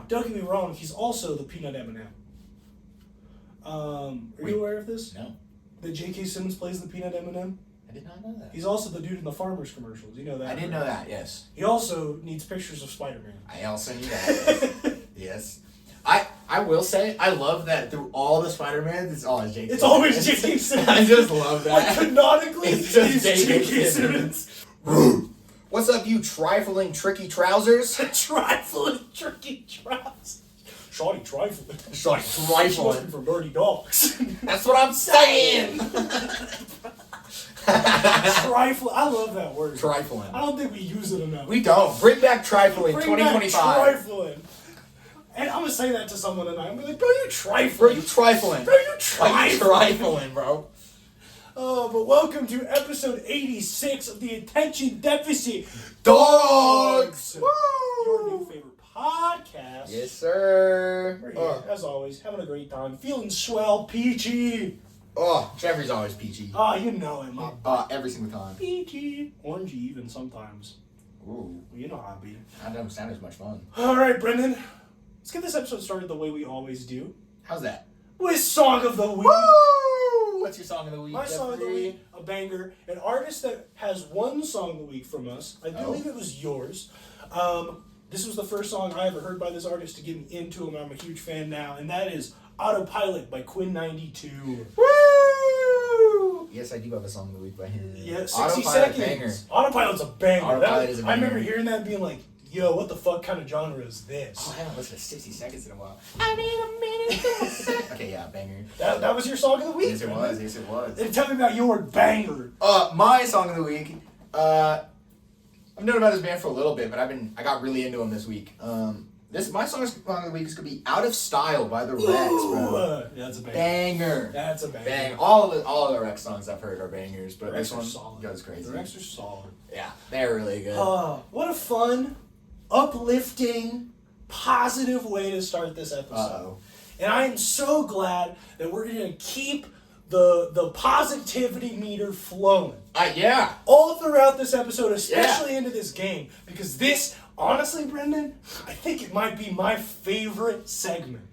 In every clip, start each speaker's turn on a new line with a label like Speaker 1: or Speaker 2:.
Speaker 1: Don't get me wrong, he's also the peanut M&M. Are you aware of this?
Speaker 2: No.
Speaker 1: That J.K. Simmons plays the peanut M&M?
Speaker 2: I did not know that.
Speaker 1: He's also the dude in the Farmers commercials. You know that?
Speaker 2: I did know that, yes.
Speaker 1: He also needs pictures of Spider-Man.
Speaker 2: I also knew that. Yes. I will say, I love that through all the Spider-Man, it's always J.K.
Speaker 1: It's always J.K. Simmons.
Speaker 2: I just love that.
Speaker 1: Like, canonically,
Speaker 2: it's just
Speaker 1: J.K. Simmons.
Speaker 2: What's up, you trifling, tricky trousers?
Speaker 1: Trifling, tricky trousers. Shawty trifling.
Speaker 2: Shawty
Speaker 1: She's
Speaker 2: trifling.
Speaker 1: looking for dirty dogs.
Speaker 2: That's what I'm saying.
Speaker 1: Trifling. I love that word.
Speaker 2: Trifling.
Speaker 1: I don't think we use it enough.
Speaker 2: We don't. Bring back trifling.
Speaker 1: Bring
Speaker 2: 2025.
Speaker 1: back trifling. And I'm gonna say that to someone tonight. I'm gonna be like, bro, you trifling.
Speaker 2: Bro, you trifling.
Speaker 1: Bro, you trifling.
Speaker 2: You trifling, bro.
Speaker 1: Oh, but welcome to episode 86 of the Attention Deficit
Speaker 2: Dawgs.
Speaker 1: Woo! Your new favorite podcast.
Speaker 2: Yes, sir.
Speaker 1: We're here, as always, having a great time, feeling swell, peachy.
Speaker 2: Oh, Jeffrey's always peachy.
Speaker 1: Oh, you know him.
Speaker 2: Every single time.
Speaker 1: Peachy. Orangey even sometimes.
Speaker 2: Ooh.
Speaker 1: Well, you know how I be.
Speaker 2: That doesn't sound as much fun.
Speaker 1: All right, Brendan. Let's get this episode started the way we always do.
Speaker 2: How's that?
Speaker 1: With Song of the Week.
Speaker 2: Woo! What's your song of the week,
Speaker 1: My song of the week, a banger. An artist that has one song of the week from us. I believe it was yours. This was the first song I ever heard by this artist to get me into him. I'm a huge fan now. And that is Autopilot by Quinn92.
Speaker 2: Woo! Yes, I do have a song of the week by him.
Speaker 1: Yeah, 60
Speaker 2: Autopilot
Speaker 1: seconds.
Speaker 2: banger.
Speaker 1: Autopilot's a banger.
Speaker 2: Autopilot is a banger.
Speaker 1: I remember hearing that and being like, yo, what the fuck kind of genre is this?
Speaker 2: Oh, I haven't listened to 60 Seconds in a while. I need a minute to second. Okay, yeah, banger.
Speaker 1: That was your song of the week?
Speaker 2: Yes, it was. Yes, it was.
Speaker 1: And tell me about your banger.
Speaker 2: My song of the week. I've known about this band for a little bit, but I got really into them this week. My song of the week is gonna be "Out of Style" by the Rex, bro.
Speaker 1: That's a banger.
Speaker 2: Banger.
Speaker 1: That's a banger.
Speaker 2: Bang. All of the Rex songs I've heard are bangers, but
Speaker 1: Rex
Speaker 2: this one
Speaker 1: solid.
Speaker 2: goes crazy.
Speaker 1: The Rex are solid.
Speaker 2: Yeah, they're really good.
Speaker 1: What a fun, uplifting, positive way to start this episode.
Speaker 2: Uh-oh.
Speaker 1: And I am so glad that we're going to keep the positivity meter flowing.
Speaker 2: Yeah.
Speaker 1: All throughout this episode, especially into this game. Because this, honestly, Brendan, I think it might be my favorite segment.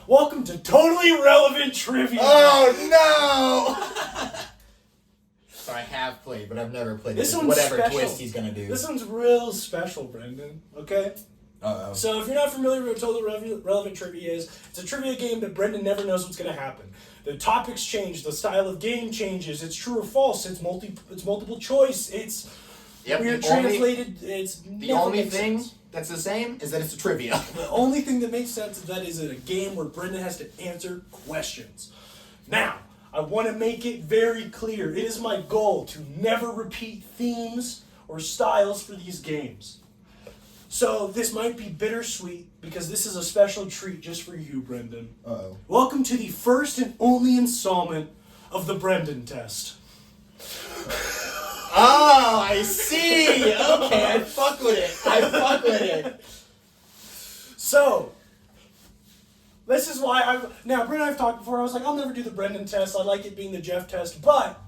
Speaker 1: Welcome to Totally Relevant Trivia.
Speaker 2: Oh, no! So I have played, but I've never played
Speaker 1: This
Speaker 2: with
Speaker 1: one's
Speaker 2: whatever
Speaker 1: special.
Speaker 2: twist he's going to do.
Speaker 1: This one's real special, Brendan. Okay?
Speaker 2: Uh-oh.
Speaker 1: So if you're not familiar with what Totally Relevant Trivia is, it's a trivia game that Brendan never knows what's going to happen. The topics change, the style of game changes, it's true or false, it's multiple choice, it's weird translated,
Speaker 2: The only thing that's the same is that it's a trivia.
Speaker 1: The only thing that makes sense is that is a game where Brendan has to answer questions. Now, I want to make it very clear, it is my goal to never repeat themes or styles for these games. So this might be bittersweet because this is a special treat just for you, Brendan.
Speaker 2: Uh-oh.
Speaker 1: Welcome to the first and only installment of the Brenden Test.
Speaker 2: Oh, I see. Okay, I fuck with it.
Speaker 1: So, this is why now, Brendan and I have talked before, I was like, I'll never do the Brenden Test, I like it being the Jeff Test, but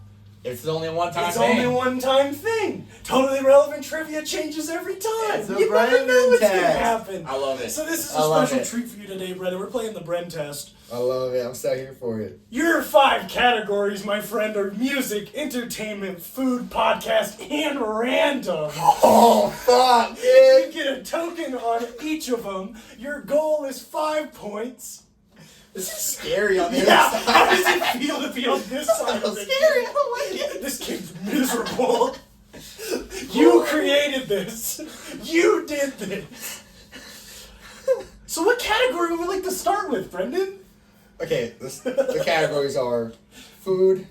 Speaker 2: It's only a one-time
Speaker 1: it's
Speaker 2: thing.
Speaker 1: only a one-time thing. Totally Relevant Trivia changes every time.
Speaker 2: It's a
Speaker 1: You never know
Speaker 2: Brenden
Speaker 1: what's going to
Speaker 2: Test.
Speaker 1: happen.
Speaker 2: I love it.
Speaker 1: So this is
Speaker 2: I
Speaker 1: a
Speaker 2: love
Speaker 1: special
Speaker 2: it.
Speaker 1: treat for you today, Brendan. We're playing the Bren Test.
Speaker 2: I love it. I'm still here for it.
Speaker 1: Your 5 categories, my friend, are music, entertainment, food, podcast, and random.
Speaker 2: Oh, fuck,
Speaker 1: You
Speaker 2: dude.
Speaker 1: get a token on each of them. Your goal is 5 points.
Speaker 2: This is scary on the
Speaker 1: Yeah,
Speaker 2: other
Speaker 1: how
Speaker 2: side.
Speaker 1: does it feel to be on this side
Speaker 2: so
Speaker 1: of it?
Speaker 2: scary. I don't like it.
Speaker 1: This game's miserable. You created this. You did this. So what category would we like to start with, Brendan?
Speaker 2: Okay, the categories are food,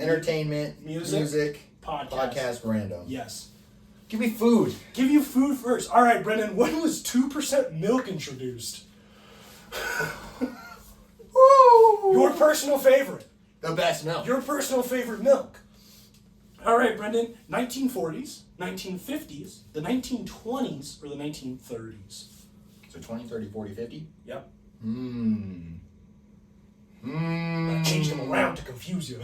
Speaker 2: entertainment,
Speaker 1: Music,
Speaker 2: podcast, random.
Speaker 1: Yes.
Speaker 2: Give me food.
Speaker 1: Give you food first. All right, Brendan, when was 2% milk introduced?
Speaker 2: Woo!
Speaker 1: Your personal favorite.
Speaker 2: The best milk.
Speaker 1: Your personal favorite milk. All right, Brendan, 1940s, 1950s, the 1920s, or the 1930s?
Speaker 2: So 20, 30, 40, 50?
Speaker 1: Yep. I changed them around to confuse you.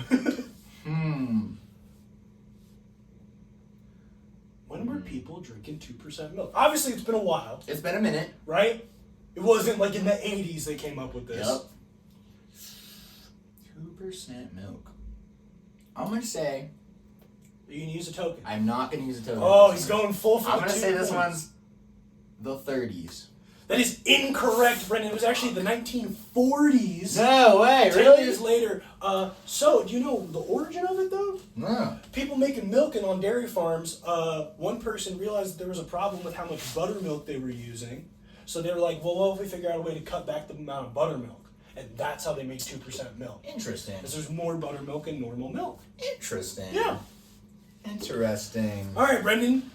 Speaker 1: When were people drinking 2% milk? Obviously, it's been a while,
Speaker 2: It's been a minute.
Speaker 1: right? It wasn't like in the 80s they came up with this.
Speaker 2: Yep. 2% milk. I'm gonna say.
Speaker 1: You can use a token.
Speaker 2: I'm not gonna use a token.
Speaker 1: Oh, he's going full for
Speaker 2: I'm
Speaker 1: the
Speaker 2: gonna
Speaker 1: 2
Speaker 2: say this
Speaker 1: points.
Speaker 2: one's the 30s.
Speaker 1: That is incorrect, Brendan. It was actually the 1940s.
Speaker 2: No way,
Speaker 1: 10
Speaker 2: really?
Speaker 1: years later. So, do you know the origin of it, though?
Speaker 2: No.
Speaker 1: People making milk and on dairy farms, one person realized that there was a problem with how much buttermilk they were using. So they were like, well, what if we figure out a way to cut back the amount of buttermilk? And that's how they made 2% milk.
Speaker 2: Interesting.
Speaker 1: Because there's more buttermilk in normal milk.
Speaker 2: Interesting.
Speaker 1: Yeah.
Speaker 2: Interesting.
Speaker 1: All right, Brendan,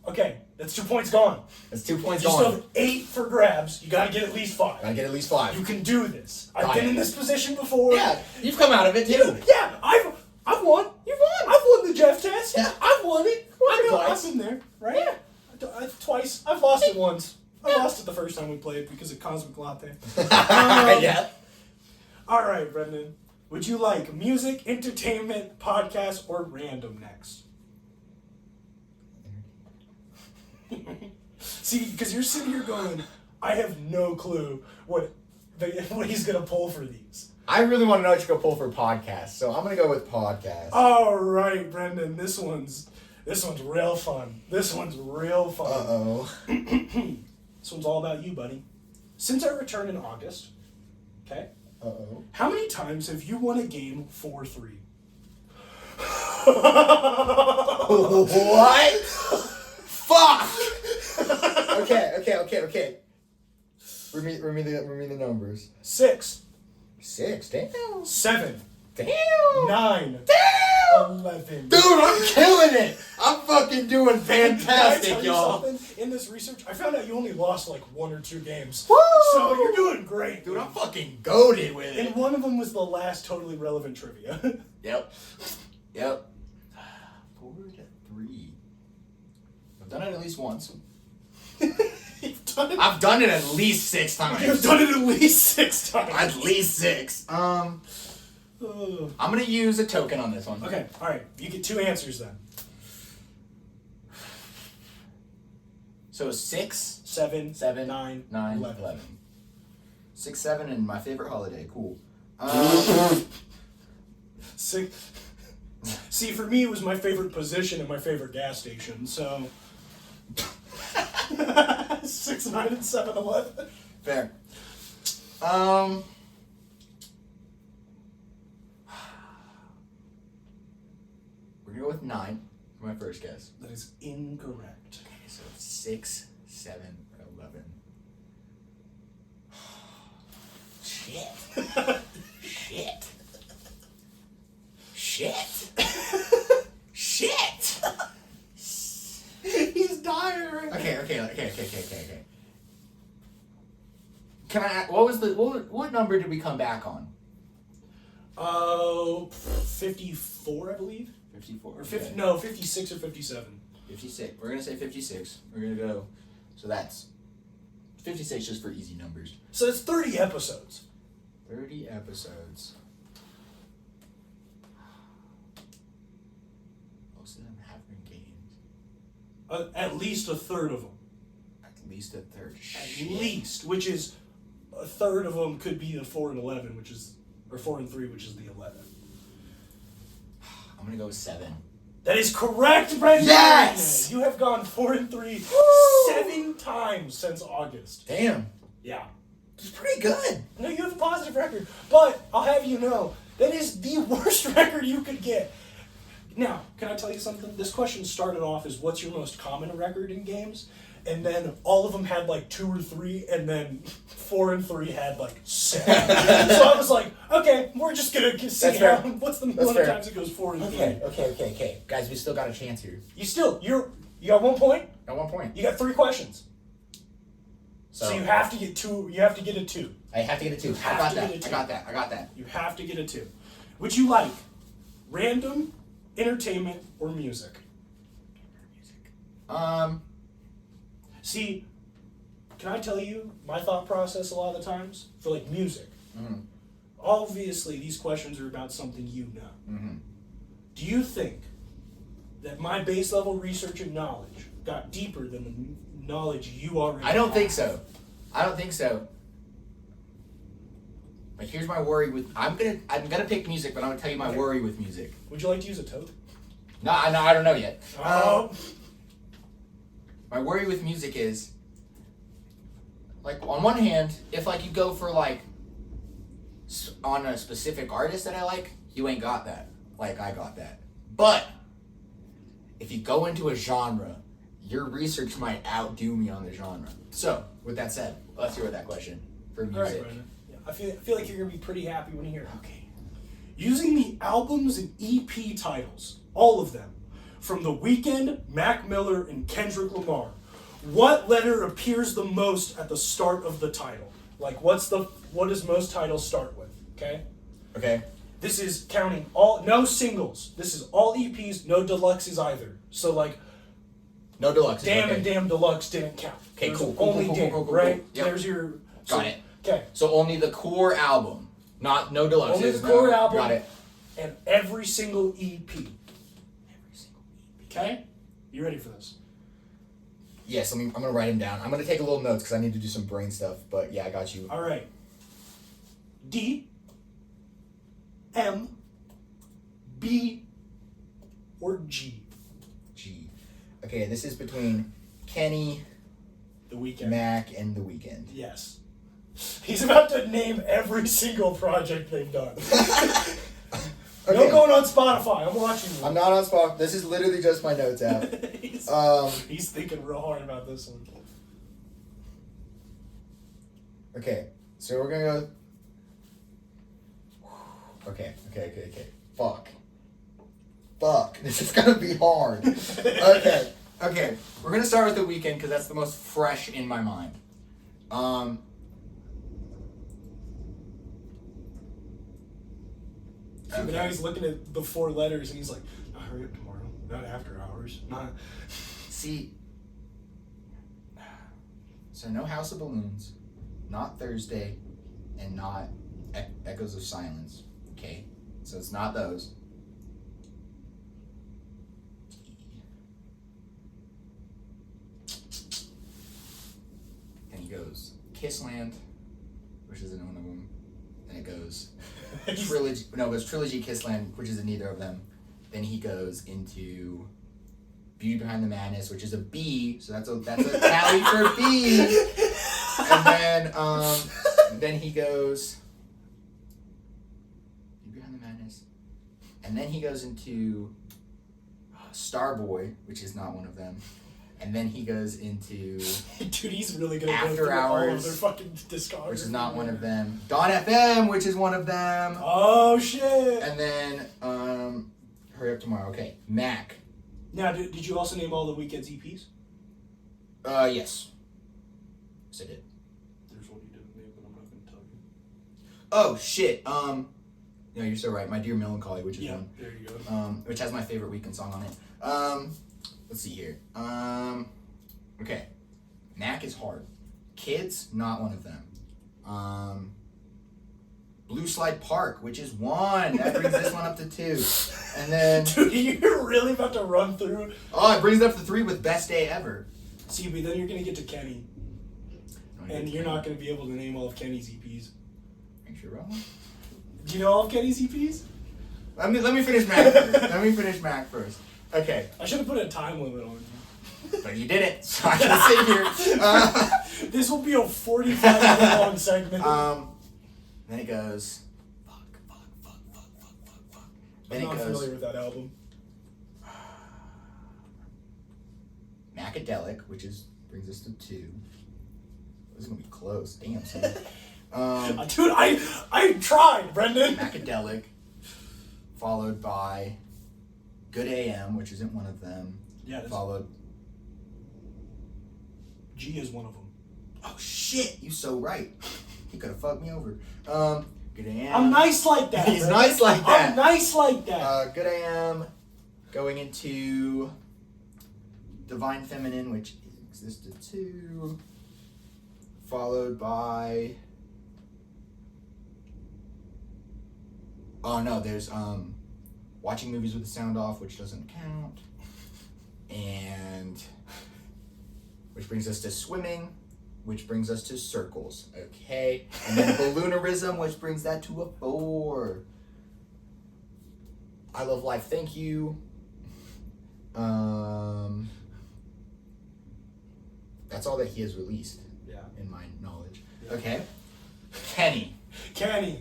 Speaker 1: okay, that's 2 points gone.
Speaker 2: That's 2 points
Speaker 1: You
Speaker 2: gone.
Speaker 1: still have 8 for grabs. You gotta get at least 5.
Speaker 2: Gotta get at least 5.
Speaker 1: You can do this. I've
Speaker 2: Got
Speaker 1: been
Speaker 2: it.
Speaker 1: in this position before.
Speaker 2: Yeah, you've come out of it too.
Speaker 1: Yeah, I've won.
Speaker 2: You've won.
Speaker 1: I've won the Jeff test.
Speaker 2: Yeah.
Speaker 1: I've won it.
Speaker 2: Twice.
Speaker 1: I've been there, right?
Speaker 2: Yeah.
Speaker 1: Twice. I've lost it once. I lost it the first time we played because of Cosmic Latte.
Speaker 2: Yeah.
Speaker 1: All right, Brendan. Would you like music, entertainment, podcast, or random next? See, because you're sitting here going, I have no clue what he's going to pull for these.
Speaker 2: I really want to know what you're gonna pull for podcast, so I'm gonna go with podcast.
Speaker 1: All right, Brendan. This one's real fun. This one's real fun.
Speaker 2: Uh-oh.
Speaker 1: This one's all about you, buddy. Since I returned in August, okay?
Speaker 2: Uh-oh.
Speaker 1: How many times have you won a game 4-3?
Speaker 2: What? Fuck! Okay. Read me the numbers.
Speaker 1: 6,
Speaker 2: 6, damn.
Speaker 1: 7,
Speaker 2: Damn.
Speaker 1: 9,
Speaker 2: Damn!
Speaker 1: 11.
Speaker 2: Dude, I'm killing it! I'm fucking doing
Speaker 1: Can I
Speaker 2: fantastic,
Speaker 1: tell you
Speaker 2: y'all.
Speaker 1: something? In this research, I found out you only lost like 1 or 2 games.
Speaker 2: Woo!
Speaker 1: So you're doing great.
Speaker 2: Dude, I'm fucking goated with
Speaker 1: And
Speaker 2: it.
Speaker 1: one of them was the last totally relevant trivia.
Speaker 2: Yep. 4-3. I've done it at least once.
Speaker 1: You've done it.
Speaker 2: I've done it at least 6 times.
Speaker 1: You've done it at least 6 times.
Speaker 2: At least 6. I'm gonna use a token on this one.
Speaker 1: Okay, all right. You get 2 answers then.
Speaker 2: So 6,
Speaker 1: 7,
Speaker 2: 7,
Speaker 1: 9,
Speaker 2: 9,
Speaker 1: 11.
Speaker 2: 11. 6, 7, and my favorite holiday. Cool.
Speaker 1: 6. See, for me, it was my favorite position and my favorite gas station. So 6, 9, and 7, 11.
Speaker 2: Fair. We're gonna go with 9 for my first guess.
Speaker 1: That is incorrect.
Speaker 2: Okay, so 6, 7, 11. Shit. Shit.
Speaker 1: He's dying right now.
Speaker 2: Okay. Can I? What number did we come back on?
Speaker 1: 54, I believe.
Speaker 2: 54.
Speaker 1: Or 50,
Speaker 2: okay.
Speaker 1: no, 56 or 57.
Speaker 2: 56. We're gonna say 56. We're gonna go. So that's 56 just for easy numbers.
Speaker 1: So it's 30 episodes.
Speaker 2: 30 episodes. Most of them have been games.
Speaker 1: At least a third of them.
Speaker 2: At least a third.
Speaker 1: At least, which is a third of them could be the 4 and 11, which is, or 4 and 3, which is the 11.
Speaker 2: I'm gonna go with 7.
Speaker 1: That is correct, Brendan.
Speaker 2: Yes!
Speaker 1: You have gone 4 and 3 7 times since August.
Speaker 2: Damn.
Speaker 1: Yeah.
Speaker 2: It's pretty good.
Speaker 1: No, you have a positive record, but I'll have you know that is the worst record you could get. Now, can I tell you something? This question started off as what's your most common record in games? And then all of them had like 2 or 3, and then 4 and 3 had like 7. So I was like, okay, we're just gonna see
Speaker 2: That's
Speaker 1: how,
Speaker 2: fair.
Speaker 1: what's the
Speaker 2: That's
Speaker 1: amount of
Speaker 2: fair.
Speaker 1: times it goes 4 and 3.
Speaker 2: Okay. Guys, we still got a chance here.
Speaker 1: You got 1 point.
Speaker 2: At 1 point.
Speaker 1: You got 3 questions.
Speaker 2: So
Speaker 1: So you have to get 2. You have to get a 2.
Speaker 2: I have to get a 2. I got that.
Speaker 1: You have to get a 2. Would you like random, entertainment, or music? See, can I tell you my thought process a lot of the times for like music?
Speaker 2: Mhm.
Speaker 1: Obviously, these questions are about something you know.
Speaker 2: Mhm.
Speaker 1: Do you think that my base level research and knowledge got deeper than the knowledge you already
Speaker 2: I don't
Speaker 1: have?
Speaker 2: think so. I don't think so. But here's my worry with I'm gonna pick music, but I'm gonna tell you my worry with music.
Speaker 1: Would you like to use a tote?
Speaker 2: No, I don't know yet.
Speaker 1: Oh.
Speaker 2: My worry with music is, like, on one hand, if like you go for like on a specific artist that I like, you ain't got that. Like I got that. But if you go into a genre, your research might outdo me on the genre. So, with that said, let's hear with that question for music.
Speaker 1: All right, Brenden. Yeah, I feel like you're gonna be pretty happy when you hear it.
Speaker 2: Okay.
Speaker 1: Using the albums and EP titles, all of them, from The Weeknd, Mac Miller, and Kendrick Lamar, what letter appears the most at the start of the title? Like, what does most titles start with? Okay.
Speaker 2: Okay.
Speaker 1: This is counting no singles. This is all EPs, no deluxes either. So like,
Speaker 2: no deluxe.
Speaker 1: Damn
Speaker 2: okay.
Speaker 1: and Damn Deluxe didn't count.
Speaker 2: Okay,
Speaker 1: There's
Speaker 2: cool.
Speaker 1: Only Damn, right?
Speaker 2: Yep.
Speaker 1: There's your.
Speaker 2: Got it.
Speaker 1: Okay.
Speaker 2: So only the core album, no deluxe.
Speaker 1: Only the core album.
Speaker 2: Got it.
Speaker 1: And every single EP.
Speaker 2: Every single EP.
Speaker 1: Okay? You ready for this?
Speaker 2: Yes, I'm gonna write them down. I'm gonna take a little notes because I need to do some brain stuff. But yeah, I got you.
Speaker 1: All right. D, M, B, or G?
Speaker 2: G. Okay, this is between Kenny,
Speaker 1: The Weeknd.
Speaker 2: Mac, and The Weeknd.
Speaker 1: Yes. He's about to name every single project they've done.
Speaker 2: Okay.
Speaker 1: No going on Spotify. I'm watching you.
Speaker 2: I'm not on Spotify. This is literally just my notes app.
Speaker 1: He's thinking real hard about this one.
Speaker 2: Okay, so we're gonna go. Okay. Fuck. This is gonna be hard. Okay. We're gonna start with The Weeknd because that's the most fresh in my mind.
Speaker 1: See, but now he's looking at the 4 letters and he's like, "I'll hurry up tomorrow. Not after hours. Not."
Speaker 2: See. So no House of Balloons, not Thursday, and not Echoes of Silence. Okay, so it's not those. Then he goes Kissland, which isn't one of them. Then it goes Trilogy. No, it goes Trilogy Kissland, which is in neither of them. Then he goes into Beauty Behind the Madness, which is a B. So that's a tally for B. And then he goes Beauty Behind the Madness, and then he goes into Starboy, which is not one of them. And then he goes into
Speaker 1: Dude, he's really gonna
Speaker 2: After
Speaker 1: go through all of
Speaker 2: Hours,
Speaker 1: their fucking discography.
Speaker 2: which is not one of them. Dawn FM, which is one of them.
Speaker 1: Oh shit!
Speaker 2: And then Hurry Up Tomorrow. Okay, Mac.
Speaker 1: Now, did you also name all the Weeknd's EPs?
Speaker 2: Yes. Yes, I did.
Speaker 1: There's one you didn't name, but I'm not gonna tell you.
Speaker 2: Oh shit. No, you're so right. My Dear Melancholy, which is one.
Speaker 1: There you go.
Speaker 2: Which has my favorite Weeknd song on it. Let's see here. Okay. Mac is hard. Kids, not one of them. Blue Slide Park, which is 1. That brings this one up to 2. And then...
Speaker 1: Dude, you're really about to run through.
Speaker 2: Oh, it brings it up to 3 with Best Day Ever.
Speaker 1: See, but then you're gonna get to Kenny. And you're not gonna be able to name all of Kenny's EPs.
Speaker 2: Are you sure about that?
Speaker 1: Do you know all of Kenny's EPs?
Speaker 2: Let me finish Mac first. Okay.
Speaker 1: I should have put a time limit on you.
Speaker 2: But you didn't, so I can sit here.
Speaker 1: This will be a 45-minute long segment.
Speaker 2: Then it goes. Fuck. Then
Speaker 1: I'm not
Speaker 2: it goes.
Speaker 1: familiar with that album.
Speaker 2: Macadelic, which brings us to 2. This is gonna be close. Damn, son.
Speaker 1: Dude, I tried, Brenden.
Speaker 2: Macadelic, followed by Good AM, which isn't one of them.
Speaker 1: Yeah,
Speaker 2: Followed.
Speaker 1: G is one of them.
Speaker 2: Oh shit! You so right. He could have fucked me over. Good AM.
Speaker 1: I'm nice like that.
Speaker 2: He's
Speaker 1: Brenden.
Speaker 2: nice like that.
Speaker 1: I'm nice like that.
Speaker 2: Good AM, going into Divine Feminine, which existed 2, followed by. Oh no, there's watching movies with the sound off, which doesn't count, and which brings us to Swimming, which brings us to circles. Okay. And then balloonerism, which brings that to a 4. I Love Life, thank you. That's all that he has released.
Speaker 1: Yeah.
Speaker 2: In my knowledge. Yeah. Okay. Kenny.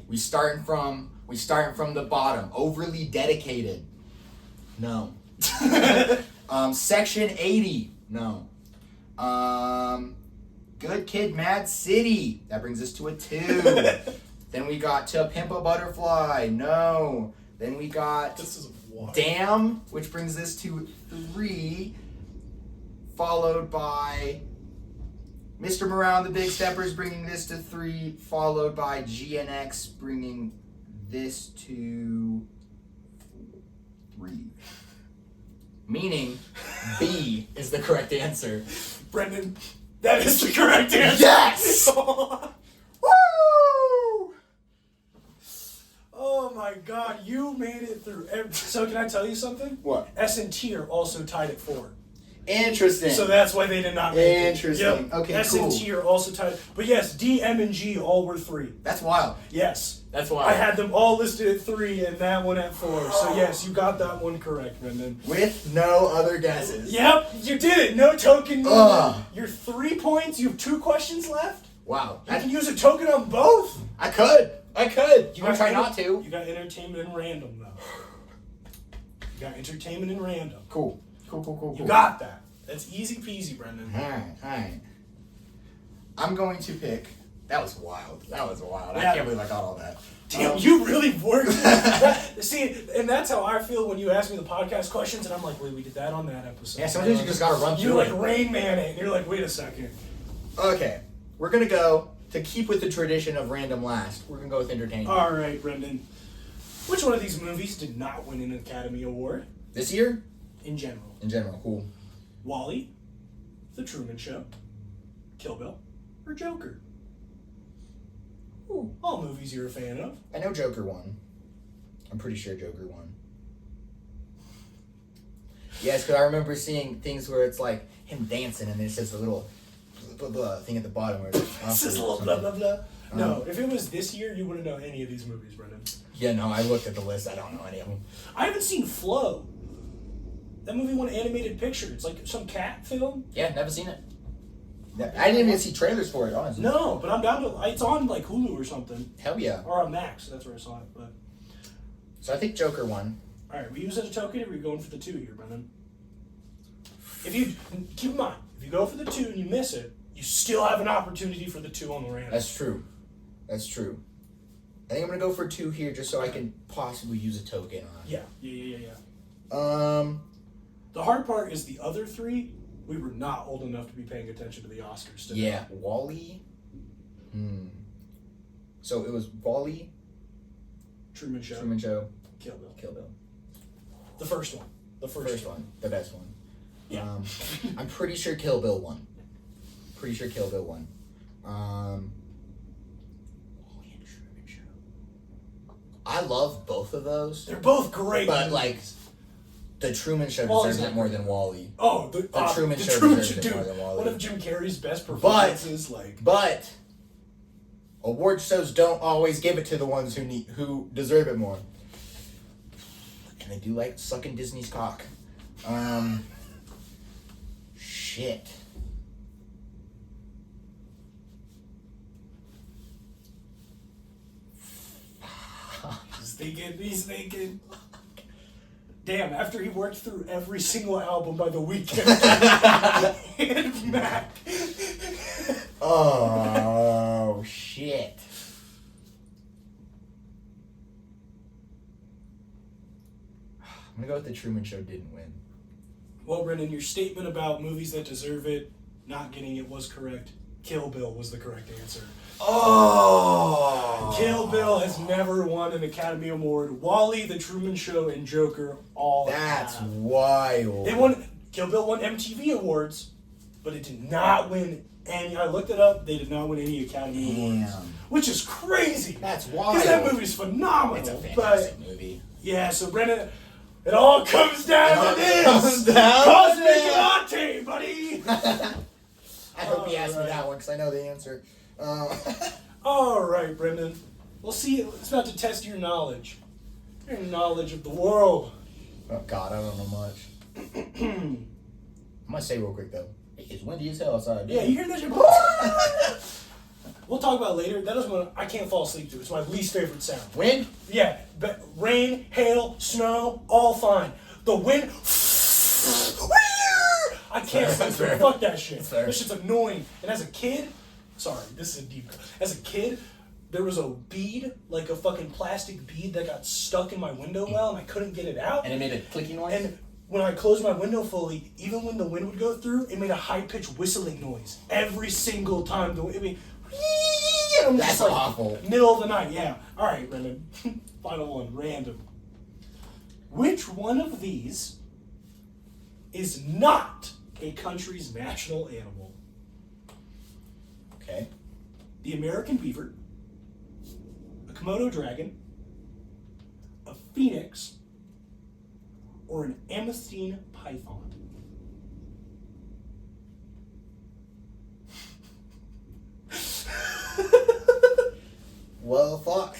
Speaker 2: We starting from the bottom. Overly Dedicated. No. Section 80. No. Good Kid, Mad City. That brings us to a 2. Then we got To Pimp a Butterfly. No. Then we got Damn, which brings this to 3. Followed by Mr. Morale and the Big Steppers, bringing this to 3. Followed by GNX, bringing this to 3. Meaning B is the correct answer.
Speaker 1: Brenden, that is the correct answer.
Speaker 2: Yes!
Speaker 1: Woo! Oh my God, you made it through So can I tell you something?
Speaker 2: What?
Speaker 1: S and T are also tied at 4.
Speaker 2: Interesting.
Speaker 1: So that's why they did not make it.
Speaker 2: Interesting. Yep. Okay,
Speaker 1: S
Speaker 2: cool.
Speaker 1: and T are also tied. But yes, D, M, and G all were 3.
Speaker 2: That's wild.
Speaker 1: Yes.
Speaker 2: That's wild.
Speaker 1: I had them all listed at 3 and that one at 4. So yes, you got that one correct, Brenden.
Speaker 2: With no other guesses.
Speaker 1: Yep, you did it. No token. You're 3 points. You have 2 questions left.
Speaker 2: Wow.
Speaker 1: You can use a token on both.
Speaker 2: I could. You want to try not to?
Speaker 1: You got entertainment and random, though. You got entertainment and random.
Speaker 2: Cool.
Speaker 1: You got that. That's easy peasy, Brenden.
Speaker 2: Alright. I'm going to pick... That was wild.
Speaker 1: Yeah.
Speaker 2: I can't believe I got all that.
Speaker 1: Damn, you really worked. See, and that's how I feel when you ask me the podcast questions, and I'm like, wait, we did that on that episode.
Speaker 2: Yeah, sometimes you just gotta run through
Speaker 1: it. You Rain Man it, and you're like, wait a second.
Speaker 2: Okay, we're gonna go, to keep with the tradition of random last, we're gonna go with entertainment.
Speaker 1: Alright, Brenden. Which one of these movies did not win an Academy Award?
Speaker 2: This year?
Speaker 1: In general.
Speaker 2: Cool.
Speaker 1: WALL-E, The Truman Show, Kill Bill, or Joker? Ooh, all movies you're a fan of.
Speaker 2: I know Joker won. I'm pretty sure Joker won. Yes, because I remember seeing things where it's like him dancing and it says a little blah, blah, thing at the bottom where it's
Speaker 1: says a little blah, blah, blah. No, if it was this year, you wouldn't know any of these movies, Brenden.
Speaker 2: Yeah, no, I looked at the list. I don't know any of them.
Speaker 1: I haven't seen Flow. That movie won animated picture. It's like some cat film.
Speaker 2: Yeah, never seen it. I didn't even see trailers for it, honestly.
Speaker 1: No, but I'm down to... It's on, like, Hulu or something.
Speaker 2: Hell yeah.
Speaker 1: Or on Max. That's where I saw it, but...
Speaker 2: So I think Joker won.
Speaker 1: Alright, we use it as a token, or are we going for the 2 here, Brenden? If you... Keep in mind, if you go for the 2 and you miss it, you still have an opportunity for the 2 on the random.
Speaker 2: That's true. I think I'm going to go for 2 here just so I can possibly use a token on it.
Speaker 1: Yeah. The hard part is the other 3... We were not old enough to be paying attention to the Oscars today.
Speaker 2: Yeah, WALL-E. So it was WALL-E,
Speaker 1: Truman Show, Kill Bill. The first one. The best one. Yeah.
Speaker 2: I'm pretty sure Kill Bill won. WALL-E and Truman Show. I love both of those.
Speaker 1: They're both great.
Speaker 2: But like, the Truman Show deserves it more than WALL-E.
Speaker 1: Oh,
Speaker 2: the Truman Show deserves it more than WALL-E.
Speaker 1: One of Jim Carrey's best performances,
Speaker 2: But award shows don't always give it to the ones who deserve it more. And they do like sucking Disney's cock. Shit.
Speaker 1: He's thinking. Damn, after he worked through every single album by The Weeknd and Mac.
Speaker 2: Oh, shit. I'm gonna go with The Truman Show didn't win.
Speaker 1: Well, Brenden, your statement about movies that deserve it not getting it was correct. Kill Bill was the correct answer.
Speaker 2: Oh!
Speaker 1: Kill Bill has never won an Academy Award. WALL-E, The Truman Show, and Joker all
Speaker 2: That's
Speaker 1: have.
Speaker 2: wild.
Speaker 1: Kill Bill won MTV Awards, but it did not win any. I looked it up. They did not win any Academy Awards, which is crazy.
Speaker 2: That's wild.
Speaker 1: Because that movie's phenomenal.
Speaker 2: It's a fantastic movie.
Speaker 1: Yeah, so Brenden, it all comes down to this.
Speaker 2: Comes down
Speaker 1: Cosmic latte, buddy.
Speaker 2: I hope he asked me that one because I know the answer.
Speaker 1: All right, Brenden. We'll see. It's about to test your knowledge. Your knowledge of the world.
Speaker 2: Oh, God, I don't know much. I'm going to say real quick, though. It's windy as hell outside.
Speaker 1: Yeah, you hear that shit? We'll talk about it later. That is one I can't fall asleep to. It's my least favorite sound.
Speaker 2: Wind?
Speaker 1: Yeah, but rain, hail, snow, all fine. The wind... I can't sleep to it. Fuck that shit. That shit's annoying. And as a kid... Sorry, this is a deep... As a kid... There was a bead, like a fucking plastic bead that got stuck in my window well, and I couldn't get it out.
Speaker 2: And it made a clicking noise?
Speaker 1: And when I closed my window fully, even when the wind would go through, it made a high-pitched whistling noise. Every single time. It made...
Speaker 2: That's like, awful.
Speaker 1: Middle of the night, yeah. All right, Brenden. Final one, random. Which one of these is not a country's national animal?
Speaker 2: Okay.
Speaker 1: The American beaver, a Komodo dragon, a phoenix, or an amethystine python?
Speaker 2: Well, fuck.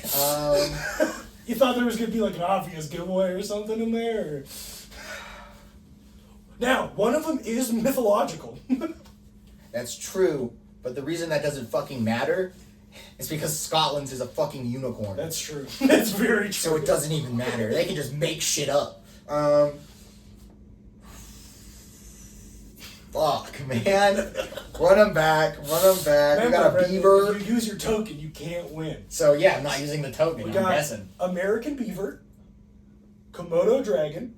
Speaker 1: You thought there was going to be like an obvious giveaway or something in there? Or... Now, one of them is mythological.
Speaker 2: That's true, but the reason that doesn't fucking matter is because Scotland's is a fucking unicorn.
Speaker 1: That's true. That's very true.
Speaker 2: So it doesn't even matter. They can just make shit up. Fuck, man. Run them back.
Speaker 1: Remember,
Speaker 2: We got a beaver.
Speaker 1: If you use your token, you can't win.
Speaker 2: So yeah, I'm not using the token.
Speaker 1: We
Speaker 2: I'm
Speaker 1: got
Speaker 2: guessing.
Speaker 1: American beaver, Komodo dragon,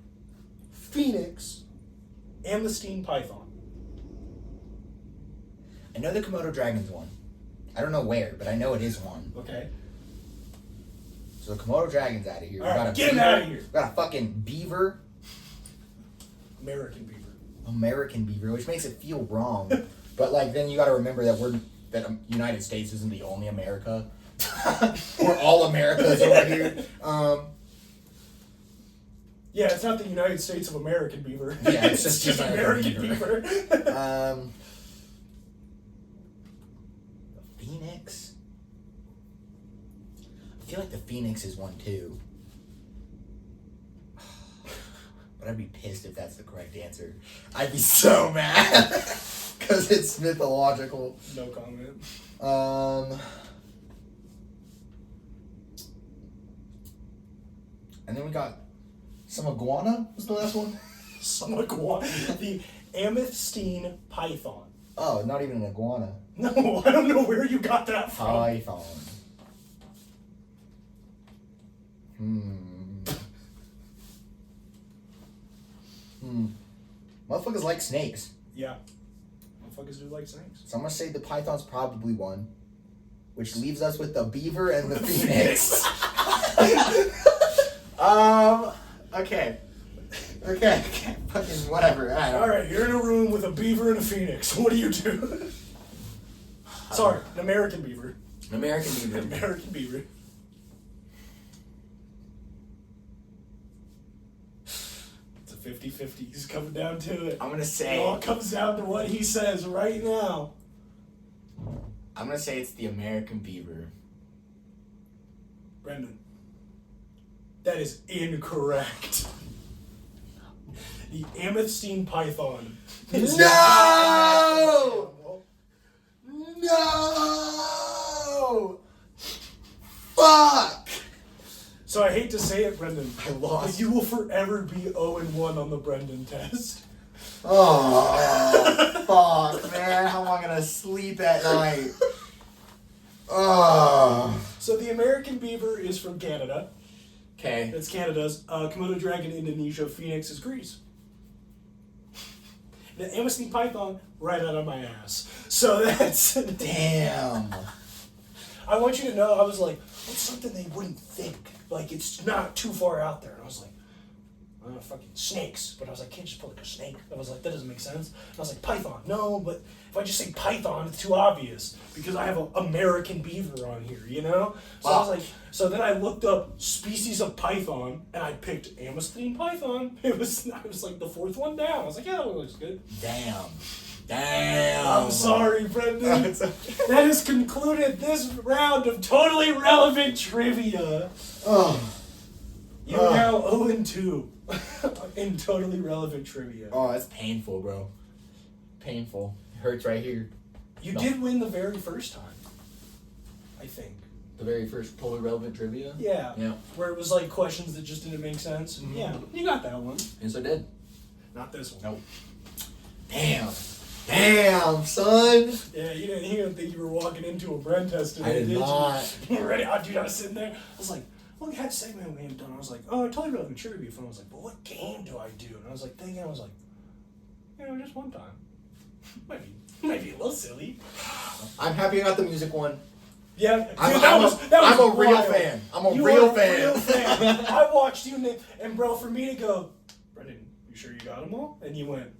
Speaker 1: phoenix, amethystine python.
Speaker 2: I know the Komodo dragon's one. I don't know where, but I know it is one.
Speaker 1: Okay.
Speaker 2: So the Komodo dragon's out of here.
Speaker 1: All right, get him out of here.
Speaker 2: We got a fucking beaver.
Speaker 1: American beaver.
Speaker 2: American beaver, which makes it feel wrong. But like, then you got to remember that United States isn't the only America. We're all Americas over here.
Speaker 1: Yeah, it's not the United States of American beaver.
Speaker 2: Yeah, it's just
Speaker 1: American beaver.
Speaker 2: Phoenix. I feel like the phoenix is one too. But I'd be pissed if that's the correct answer. I'd be so mad. Because it's mythological.
Speaker 1: No comment.
Speaker 2: And then we got some iguana was the last one?
Speaker 1: Some iguana. The amethystine python.
Speaker 2: Oh, not even an iguana.
Speaker 1: No, I don't know where you got that from.
Speaker 2: Python. Motherfuckers like snakes.
Speaker 1: Yeah. Motherfuckers do like snakes.
Speaker 2: So I'm gonna say the python's probably one. Which leaves us with the beaver and the phoenix. Okay. Fucking whatever.
Speaker 1: Alright, you're in a room with a beaver and a phoenix. What do you do? Sorry, an American beaver.
Speaker 2: An American beaver.
Speaker 1: American beaver. It's a 50-50. He's coming down to it.
Speaker 2: I'm gonna say
Speaker 1: It all comes down to what he says right now.
Speaker 2: I'm gonna say it's the American beaver.
Speaker 1: Brenden. That is incorrect. The amethystine python.
Speaker 2: No! Fuck!
Speaker 1: So I hate to say it, Brenden.
Speaker 2: I lost.
Speaker 1: But you will forever be 0-1 on the Brenden test.
Speaker 2: Oh, fuck, man. How am I gonna sleep at night? Oh.
Speaker 1: So the American beaver is from Canada.
Speaker 2: Okay.
Speaker 1: That's Canada's. Komodo dragon, Indonesia. Phoenix is Greece. The amethystine python, right out of my ass. So that's...
Speaker 2: Damn.
Speaker 1: I want you to know, I was like, what's something they wouldn't think? Like, it's not too far out there. And I was like, fucking snakes. But I was like, can't just put like a snake. I was like, that doesn't make sense. And I was like, python. No, but if I just say python, it's too obvious. Because I have an American beaver on here, you know? So I was like, so then I looked up species of python, and I picked amethystine python. I was like the fourth one down. I was like, yeah, that one looks good.
Speaker 2: Damn. Damn.
Speaker 1: I'm sorry, Brendan.
Speaker 2: It's okay.
Speaker 1: That has concluded this round of totally relevant trivia.
Speaker 2: Oh.
Speaker 1: You're now 0-2 in totally relevant trivia.
Speaker 2: Oh, that's painful, bro. Painful. It hurts right here.
Speaker 1: You did win the very first time, I think.
Speaker 2: The very first totally relevant trivia?
Speaker 1: Yeah.
Speaker 2: Yeah.
Speaker 1: Where it was like questions that just didn't make sense.
Speaker 2: Mm-hmm.
Speaker 1: Yeah, you got that one.
Speaker 2: Yes, I did.
Speaker 1: Not this one.
Speaker 2: Nope. Damn, son.
Speaker 1: Yeah, you didn't think you were walking into a Brend test today,
Speaker 2: I did
Speaker 1: you?
Speaker 2: not.
Speaker 1: You were ready? Oh, dude, I was sitting there. I was like, well, we had a segment we hadn't done. I was like, oh, totally relevant trivia would be fun. I was like, but what game do I do? And I was like thinking, I was like, just one time. Might be a little silly.
Speaker 2: I'm happy I got the music one.
Speaker 1: Yeah, dude,
Speaker 2: I'm a real
Speaker 1: wild.
Speaker 2: fan. I'm a
Speaker 1: You
Speaker 2: real
Speaker 1: are
Speaker 2: fan.
Speaker 1: real fan. I watched you, and bro, for me to go, Brendan, you sure you got them all? And you went,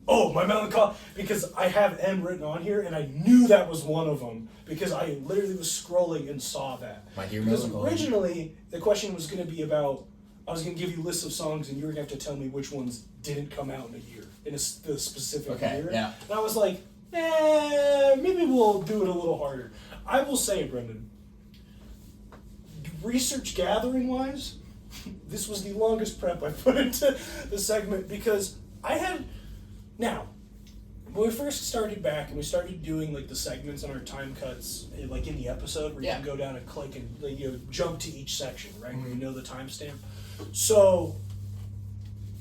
Speaker 1: oh, my melancholy, because I have M written on here, and I knew that was one of them, because I literally was scrolling and saw that.
Speaker 2: My dear
Speaker 1: because
Speaker 2: melancholy.
Speaker 1: originally, the question was going to be about, I was going to give you lists of songs, and you were going to have to tell me which ones didn't come out in a year, in the specific year.
Speaker 2: Yeah.
Speaker 1: And I was like, maybe we'll do it a little harder. I will say, Brendan, research gathering wise, this was the longest prep I put into the segment because I had. Now, when we first started back and we started doing like the segments and our time cuts, like in the episode where you can go down and click and like, jump to each section, right? Where you know the timestamp. So,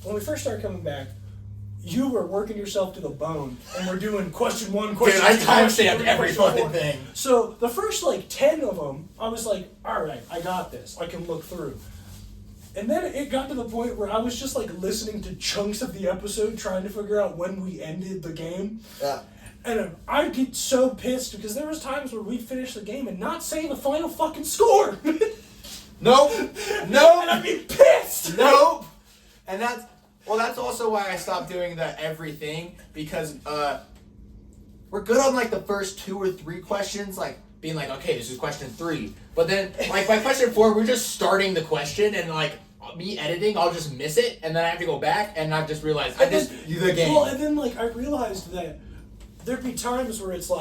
Speaker 1: when we first started coming back, you were working yourself to the bone, and we're doing question 1, question 2.
Speaker 2: Dude, I timestamped every
Speaker 1: question
Speaker 2: fucking
Speaker 1: 4.
Speaker 2: thing.
Speaker 1: So the first 10 of them, I was like, all right, I got this. I can look through. And then it got to the point where I was just listening to chunks of the episode, trying to figure out when we ended the game.
Speaker 2: Yeah.
Speaker 1: And I'd get so pissed because there was times where we'd finish the game and not say the final fucking score.
Speaker 2: Nope.
Speaker 1: And I'd be pissed.
Speaker 2: Nope. And that's also why I stopped doing the everything, because we're good on the first 2 or 3 questions, being okay, this is question 3. But then by question 4, we're just starting the question, and me editing, I'll just miss it, and then I have to go back, and I just realized I just do the game.
Speaker 1: Well, and then I realized that there'd be times where it's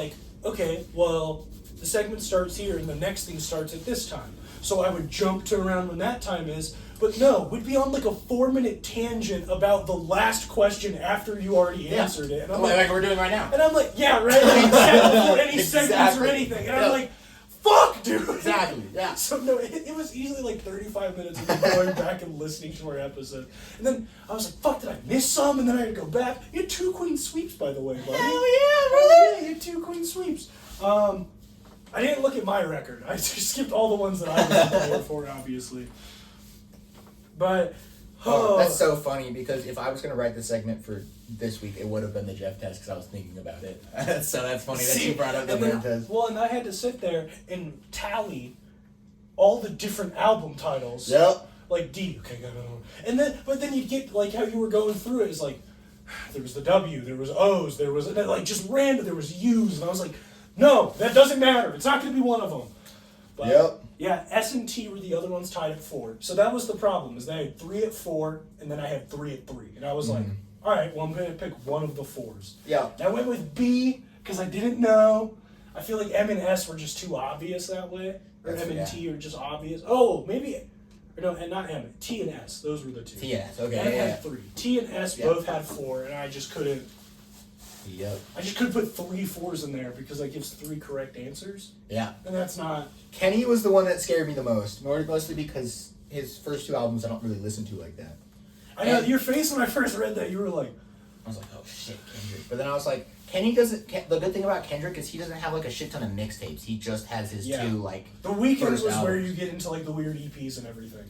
Speaker 1: okay, well, the segment starts here, and the next thing starts at this time. So I would jump to around when that time is. But no, we'd be on a 4-minute tangent about the last question after you already answered it. And I'm
Speaker 2: like we're doing right now.
Speaker 1: And I'm yeah, right? Before any segments or anything. And I'm fuck, dude.
Speaker 2: Exactly, yeah.
Speaker 1: So no, it was easily 35 minutes of me going back and listening to our episode. And then I was fuck, did I miss some? And then I had to go back. You had 2 queen sweeps, by the way, buddy.
Speaker 2: Hell yeah, brother.
Speaker 1: Yeah, you had 2 queen sweeps. I didn't look at my record. I just skipped all the ones that I was prepared for, obviously. But
Speaker 2: that's so funny, because if I was going to write the segment for this week, it would have been the Jeff test, because I was thinking about it. So that's funny that you brought up the Brend test.
Speaker 1: Well, and I had to sit there and tally all the different album titles.
Speaker 2: Yep.
Speaker 1: D, okay, go. And then, but then you get how you were going through it is there was the W, there was O's, there was just random, there was U's, and I was no, that doesn't matter. It's not going to be one of them. But,
Speaker 2: yep.
Speaker 1: Yeah, S and T were the other ones tied at 4. So that was the problem, is that I had 3 at 4, and then I had 3 at 3. And I was all right, well, I'm going to pick one of the 4s.
Speaker 2: Yeah.
Speaker 1: And I went with B, because I didn't know. I feel like M and S were just too obvious that way. Or M and T are just obvious. Oh, maybe, or no, and not M, T and S. Those were the 2.
Speaker 2: T and S, okay.
Speaker 1: M had 3. T and S both had 4, and I just couldn't.
Speaker 2: Yep.
Speaker 1: I just couldn't put 3 4s in there because that gives 3 correct answers.
Speaker 2: Yeah.
Speaker 1: And that's not.
Speaker 2: Kenny was the one that scared me the most, mostly because his first 2 albums I don't really listen to like that.
Speaker 1: I know, your face when I first read that, you were
Speaker 2: I was oh shit, Kendrick. But then I was Kenny doesn't. The good thing about Kendrick is he doesn't have a shit ton of mixtapes. He just has his 2
Speaker 1: The Weeknd was
Speaker 2: albums.
Speaker 1: where you get into the weird EPs and everything.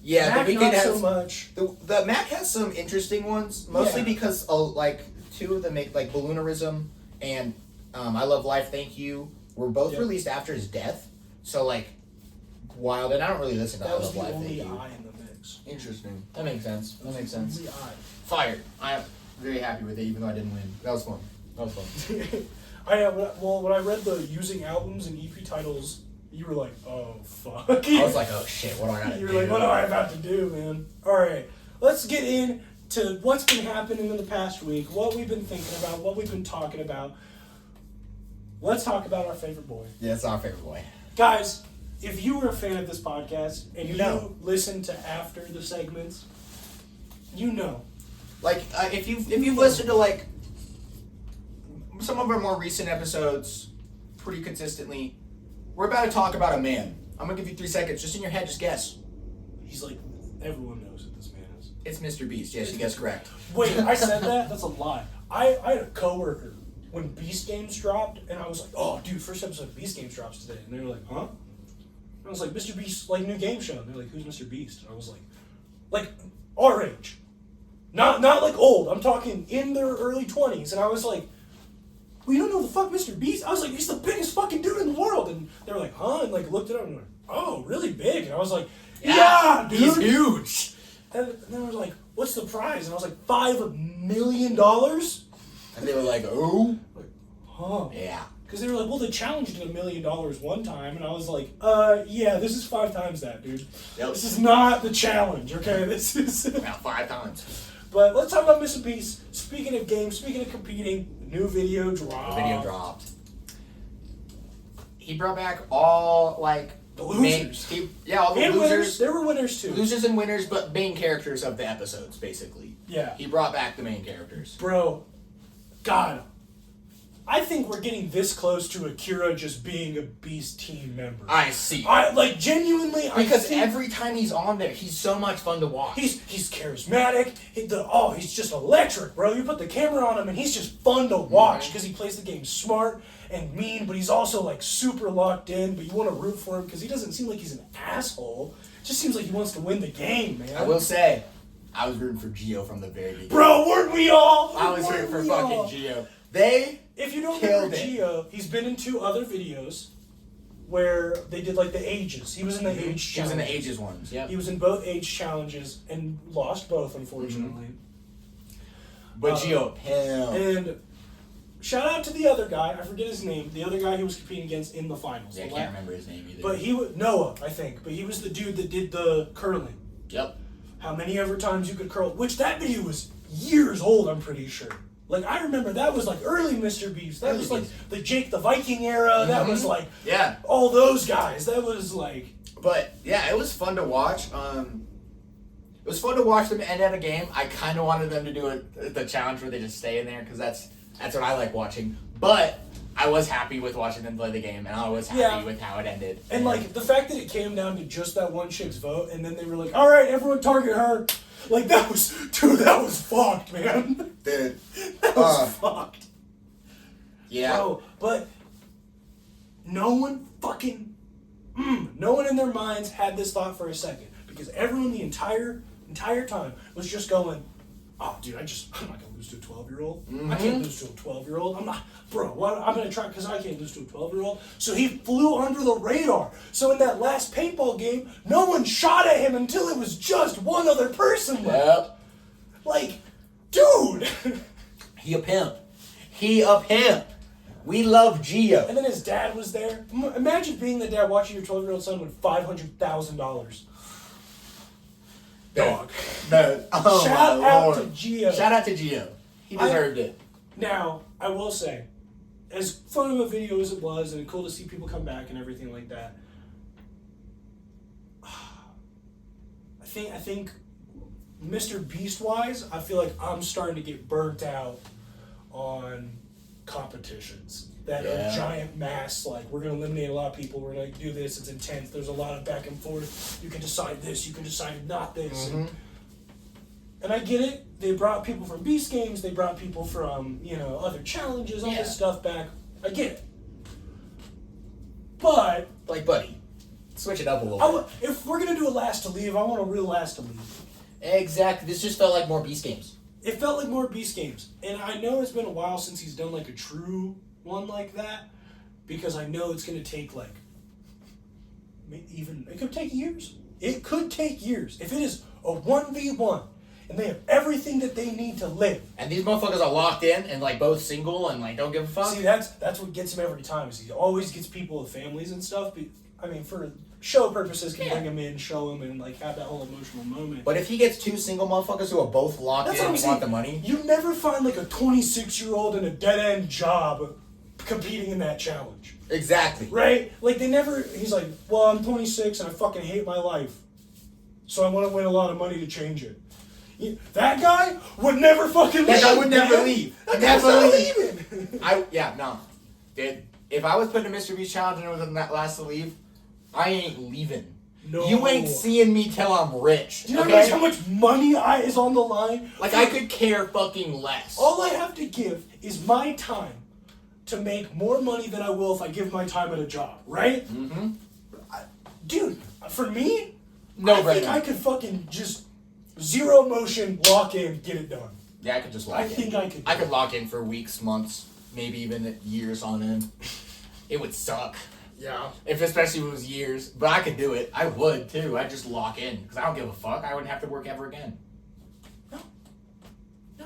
Speaker 2: Yeah,
Speaker 1: Mac,
Speaker 2: the Weeknd
Speaker 1: not
Speaker 2: has
Speaker 1: so much.
Speaker 2: The Mac has some interesting ones, mostly because 2 of them make Balloonerism and I Love Life, Thank You were both released after his death. So wild, and I don't really listen to I Love Life, Thank You.
Speaker 1: That was the only I in the mix.
Speaker 2: Interesting. That makes sense. That makes sense.
Speaker 1: Only I.
Speaker 2: Fired. I'm very happy with it, even though I didn't win. That was fun.
Speaker 1: When I read the using albums and EP titles, you were oh fuck.
Speaker 2: I was oh shit, what do I gotta do?
Speaker 1: You were what am I about to do, man? Alright, let's get in to what's been happening in the past week, what we've been thinking about, what we've been talking about. Let's talk about our favorite boy.
Speaker 2: Yeah, it's our favorite boy.
Speaker 1: Guys, if you were a fan of this podcast and
Speaker 2: You
Speaker 1: you
Speaker 2: know.
Speaker 1: listen to after the segments, you know.
Speaker 2: Like, if you've listened to, like, some of our more recent episodes pretty consistently, we're about to talk about a man. I'm going to give you 3 seconds. Just in your head, just guess.
Speaker 1: He's like, everyone knows who this man is.
Speaker 2: It's Mr.Beast. Yes, you guessed correct.
Speaker 1: Wait, I said that? That's a lie. I had a coworker when Beast Games dropped, and I was like, oh, dude, first episode of Beast Games drops today. And they were like, huh? And I was like, Mr. Beast, like, new game show. And they're like, who's Mr. Beast? And I was like, our age. Not like old. I'm talking in their early 20s. And I was like, well, you don't know the fuck Mr. Beast? I was like, he's the biggest fucking dude in the world. And they were like, huh? And like looked it up and went, oh, really big? And I was like, yeah, dude.
Speaker 2: He's huge.
Speaker 1: And then I was like, what's the prize? And I was like, $5 million?
Speaker 2: And they were like, oh?
Speaker 1: Like, huh.
Speaker 2: Yeah.
Speaker 1: Because they were like, well, they challenged it $1 million one time. And I was like, yeah, this is 5 times that, dude.
Speaker 2: Yep.
Speaker 1: This is not the challenge, okay? This is...
Speaker 2: About 5 times.
Speaker 1: But let's talk about Mr. Beast. Speaking of games, speaking of competing, new video dropped.
Speaker 2: The video dropped. He brought back all, like...
Speaker 1: The losers.
Speaker 2: All the
Speaker 1: And
Speaker 2: losers.
Speaker 1: winners. There were winners, too.
Speaker 2: Losers and winners, but main characters of the episodes, basically.
Speaker 1: Yeah.
Speaker 2: He brought back the main characters.
Speaker 1: Bro, God, I think we're getting this close to Akira just being a Beast team member.
Speaker 2: I see.
Speaker 1: Genuinely,
Speaker 2: Because
Speaker 1: I think
Speaker 2: every time he's on there, he's so much fun to watch.
Speaker 1: he's charismatic. He's just electric, bro. You put the camera on him, and he's just fun to watch because he plays the game smart and mean, but he's also like super locked in. But you want to root for him because he doesn't seem like he's an asshole. It just seems like he wants to win the game, man.
Speaker 2: I will say, I was rooting for Gio from the very beginning.
Speaker 1: Bro, weren't we all?
Speaker 2: I was rooting for
Speaker 1: Weren't we
Speaker 2: fucking
Speaker 1: all?
Speaker 2: Gio. They
Speaker 1: If you don't
Speaker 2: killed
Speaker 1: remember
Speaker 2: it.
Speaker 1: Gio, he's been in 2 other videos where they did like the ages. He was in the age
Speaker 2: He was
Speaker 1: challenge.
Speaker 2: in the ages ones, yeah.
Speaker 1: He was in both age challenges and lost both, unfortunately.
Speaker 2: But Gio, him.
Speaker 1: And shout out to the other guy. I forget his name. The other guy he was competing against in the finals.
Speaker 2: Yeah, I can't remember his name either.
Speaker 1: But he was Noah, I think. But he was the dude that did the curling.
Speaker 2: Yep.
Speaker 1: How many ever times you could curl? Which that video was years old, I'm pretty sure. Like, I remember that was like early Mr. Beast. That was like the Jake the Viking era. That was like all those guys. That was like...
Speaker 2: But, yeah, it was fun to watch. It was fun to watch them end at a game. I kind of wanted them to do the challenge where they just stay in there because that's what I like watching. But I was happy with watching them play the game, and I was happy with how it ended.
Speaker 1: And, like, the fact that it came down to just that one chick's vote, and then they were like, all right, everyone target her. Like, that was fucked, man.
Speaker 2: Dude.
Speaker 1: That was fucked.
Speaker 2: Yeah.
Speaker 1: Bro, but no one in their minds had this thought for a second. Because everyone the entire time was just going, oh, dude, I'm not going to lose to a 12-year-old. I can't lose to a 12-year-old. I'm going to try because I can't lose to a 12-year-old. So he flew under the radar. So in that last paintball game, no one shot at him until it was just one other person left.
Speaker 2: Yep.
Speaker 1: Like, dude.
Speaker 2: He a pimp. We love Gio.
Speaker 1: And then his dad was there. Imagine being the dad watching your 12-year-old son win $500,000. Dog.
Speaker 2: No. Oh,
Speaker 1: Shout
Speaker 2: my
Speaker 1: out
Speaker 2: Lord.
Speaker 1: to Gio.
Speaker 2: Shout out to Gio. He deserved it.
Speaker 1: Now, I will say, as fun of a video as it was, and cool to see people come back and everything like that, I think Mr. Beast-wise, I feel like I'm starting to get burnt out on competitions that are giant mass, like, we're going to eliminate a lot of people, we're going to do this, it's intense, there's a lot of back and forth, you can decide this, you can decide not this, and I get it, they brought people from Beast Games, they brought people from, other challenges, all this stuff back, I get it. But,
Speaker 2: like, buddy, switch it up a little bit.
Speaker 1: If we're going to do a last to leave, I want a real last to leave.
Speaker 2: Exactly, this just felt like more Beast Games.
Speaker 1: It felt like more Beast Games. And I know it's been a while since he's done like a true one like that, because I know it's going to take like, it could take years. It could take years. If it is a 1v1, and they have everything that they need to live.
Speaker 2: And these motherfuckers are locked in and like both single and like don't give a fuck.
Speaker 1: See, that's what gets him every time. Is he always gets people with families and stuff. But, I mean, for show purposes, can bring him in, show him, and like have that whole emotional moment.
Speaker 2: But if he gets two single motherfuckers who are both locked in and want the money,
Speaker 1: you never find like a 26-year-old in a dead end job competing in that challenge.
Speaker 2: exactly.
Speaker 1: Right? Like they never. He's like, well, I'm 26 and I fucking hate my life, so I want to win a lot of money to change it. That guy would never fucking leave.
Speaker 2: That guy would never leave.
Speaker 1: That guy's not leaving.
Speaker 2: Dude, if I was put in a Mr. Beast challenge and it was that last to leave, I ain't leaving.
Speaker 1: No.
Speaker 2: You ain't seeing me till I'm rich.
Speaker 1: Do you know how much money is on the line?
Speaker 2: Like I could care fucking less.
Speaker 1: All I have to give is my time to make more money than I will if I give my time at a job, right?
Speaker 2: Mm-hmm.
Speaker 1: Dude, for me,
Speaker 2: I
Speaker 1: think I could fucking just zero motion, lock in, get it done.
Speaker 2: Yeah, I could just lock in.
Speaker 1: I think I could.
Speaker 2: I could lock in for weeks, months, maybe even years on end. It would suck.
Speaker 1: Yeah.
Speaker 2: Especially if it was years. But I could do it. I would too. I'd just lock in. Because I don't give a fuck. I wouldn't have to work ever again.
Speaker 1: No.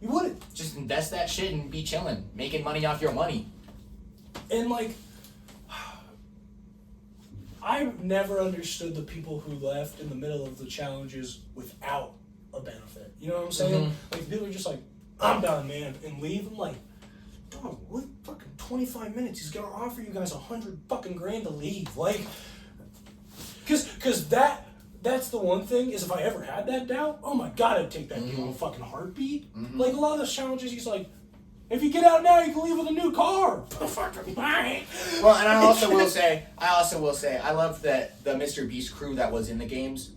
Speaker 1: You wouldn't.
Speaker 2: Just invest that shit and be chilling. Making money off your money.
Speaker 1: And like, I've never understood the people who left in the middle of the challenges without a benefit. You know what I'm saying?
Speaker 2: Mm-hmm.
Speaker 1: Like people are just like, I'm done, man, and leave. I'm like, dog, what fucking 25 minutes? He's gonna offer you guys $100 fucking grand to leave. Like, cause that's the one thing is if I ever had that doubt, oh my god, I'd take that deal in a fucking heartbeat.
Speaker 2: Mm-hmm.
Speaker 1: Like a lot of those challenges, he's like, if you get out now, you can leave with a new car. Fucking right.
Speaker 2: Well, and I also will say, I love that the Mr. Beast crew that was in the games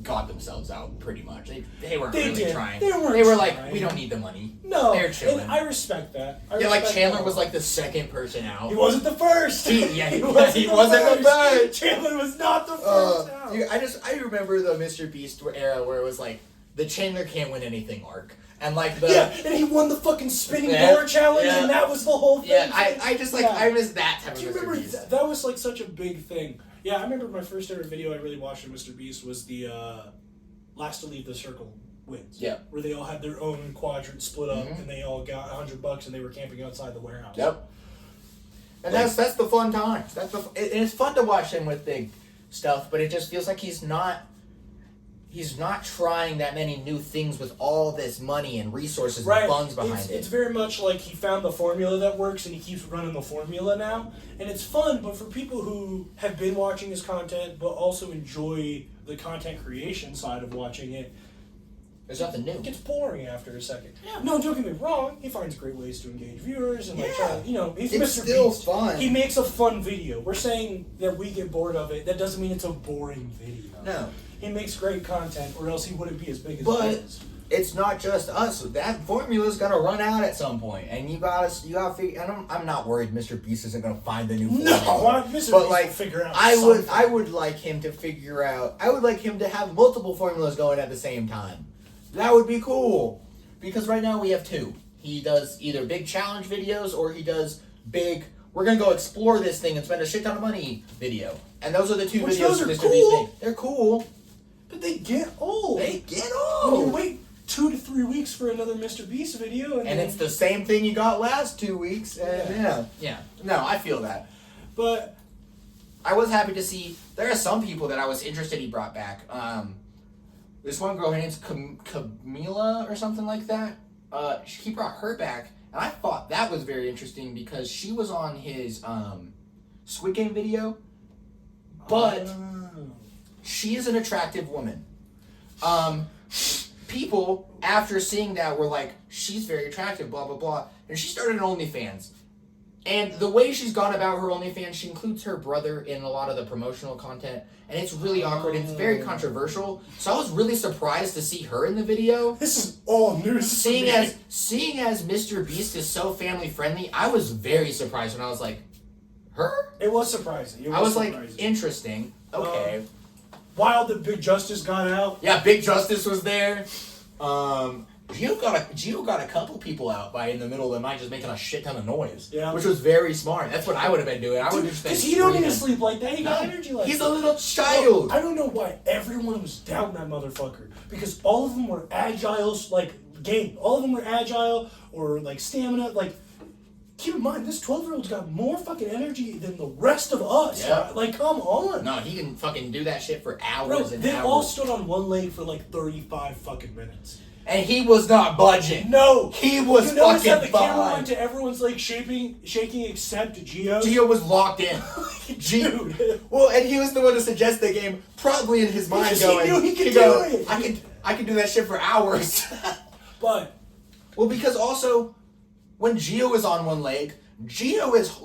Speaker 2: got themselves out pretty much. They weren't really trying.
Speaker 1: They
Speaker 2: were
Speaker 1: trying.
Speaker 2: like, we don't need the money.
Speaker 1: No,
Speaker 2: they're chilling.
Speaker 1: And I respect that.
Speaker 2: Like Chandler was like the second person out.
Speaker 1: He wasn't the first.
Speaker 2: He wasn't the first.
Speaker 1: Chandler was not the first out.
Speaker 2: Dude, I remember the Mr. Beast era where it was like the Chandler can't win anything arc. And like
Speaker 1: and he won the fucking spinning door challenge, and that was the whole thing.
Speaker 2: Yeah, I just like I miss that type of Mr. Beast.
Speaker 1: Do you remember that was like such a big thing? Yeah, I remember my first ever video I really watched of Mr. Beast was the last to leave the circle wins.
Speaker 2: Yeah,
Speaker 1: where they all had their own quadrant split up, and they all got $100, and they were camping outside the warehouse.
Speaker 2: Yep. And that's the fun times. It's fun to watch him with big stuff, but it just feels like he's not trying that many new things with all this money and resources and funds behind it.
Speaker 1: It's very much like he found the formula that works and he keeps running the formula now. And it's fun, but for people who have been watching his content but also enjoy the content creation side of watching it,
Speaker 2: there's nothing new.
Speaker 1: It gets boring after a second.
Speaker 2: Yeah.
Speaker 1: No, don't get me wrong. He finds great ways to engage viewers and he's
Speaker 2: it's
Speaker 1: Mr.
Speaker 2: still
Speaker 1: Beast.
Speaker 2: fun.
Speaker 1: He makes a fun video. We're saying that we get bored of it. That doesn't mean it's a boring video.
Speaker 2: No.
Speaker 1: He makes great content, or else he wouldn't be as big as
Speaker 2: he
Speaker 1: is.
Speaker 2: It's not just us. That formula's gonna run out at some point, and you gotta figure. I'm not worried. Mr. Beast isn't gonna find the new formula.
Speaker 1: No, Mr. Beast will figure out.
Speaker 2: I would like him to figure out. I would like him to have multiple formulas going at the same time. That would be cool, because right now we have two. He does either big challenge videos or he does big. We're gonna go explore this thing and spend a shit ton of money video, and those are the two videos Mr. Beast makes. They're cool.
Speaker 1: But they get old.
Speaker 2: When you
Speaker 1: wait 2 to 3 weeks for another Mr. Beast video,
Speaker 2: and it's the same thing you got last 2 weeks. And yeah. No, I feel that.
Speaker 1: But
Speaker 2: I was happy to see there are some people that I was interested he brought back. This one girl, her name's Camila or something like that. He brought her back, and I thought that was very interesting because she was on his Squid Game video, but. She is an attractive woman. People, after seeing that, were like, she's very attractive, blah, blah, blah. And she started an OnlyFans. And the way she's gone about her OnlyFans, she includes her brother in a lot of the promotional content. And it's really awkward. It's very controversial. So I was really surprised to see her in the video.
Speaker 1: This is all news.
Speaker 2: Seeing as Mr. Beast is so family friendly, I was very surprised when I was like, her?
Speaker 1: It was surprising.
Speaker 2: I was like, interesting. Okay.
Speaker 1: Wild that Big Justice got out.
Speaker 2: Yeah, Big Justice was there. Gio got a couple people out by in the middle of the night just making a shit ton of noise.
Speaker 1: Yeah.
Speaker 2: Which was very smart. That's what I would have been doing. I would have just been
Speaker 1: because he don't need to
Speaker 2: screaming.
Speaker 1: sleep like that. He got energy like
Speaker 2: He's
Speaker 1: that.
Speaker 2: a little child.
Speaker 1: I don't know why everyone was down that motherfucker. Because all of them were agile, like, all of them were agile or, like, stamina. Like, keep in mind, this 12-year-old's got more fucking energy than the rest of us.
Speaker 2: Yeah.
Speaker 1: Like, come on.
Speaker 2: No, he can fucking do that shit for hours
Speaker 1: Bro,
Speaker 2: and
Speaker 1: they
Speaker 2: hours.
Speaker 1: all stood on one leg for, like, 35 fucking minutes.
Speaker 2: And he was not budging.
Speaker 1: No.
Speaker 2: He was
Speaker 1: You notice how the
Speaker 2: fucking
Speaker 1: camera
Speaker 2: fine.
Speaker 1: went to everyone's, like, shaking except Gio?
Speaker 2: Gio was locked in.
Speaker 1: Dude.
Speaker 2: Well, and he was the one to suggest the game, probably in his mind
Speaker 1: Because
Speaker 2: going,
Speaker 1: he knew he could
Speaker 2: he'd
Speaker 1: do
Speaker 2: go,
Speaker 1: it.
Speaker 2: I could do that shit for hours.
Speaker 1: But
Speaker 2: Well, because also, when Gio is on one leg, Gio is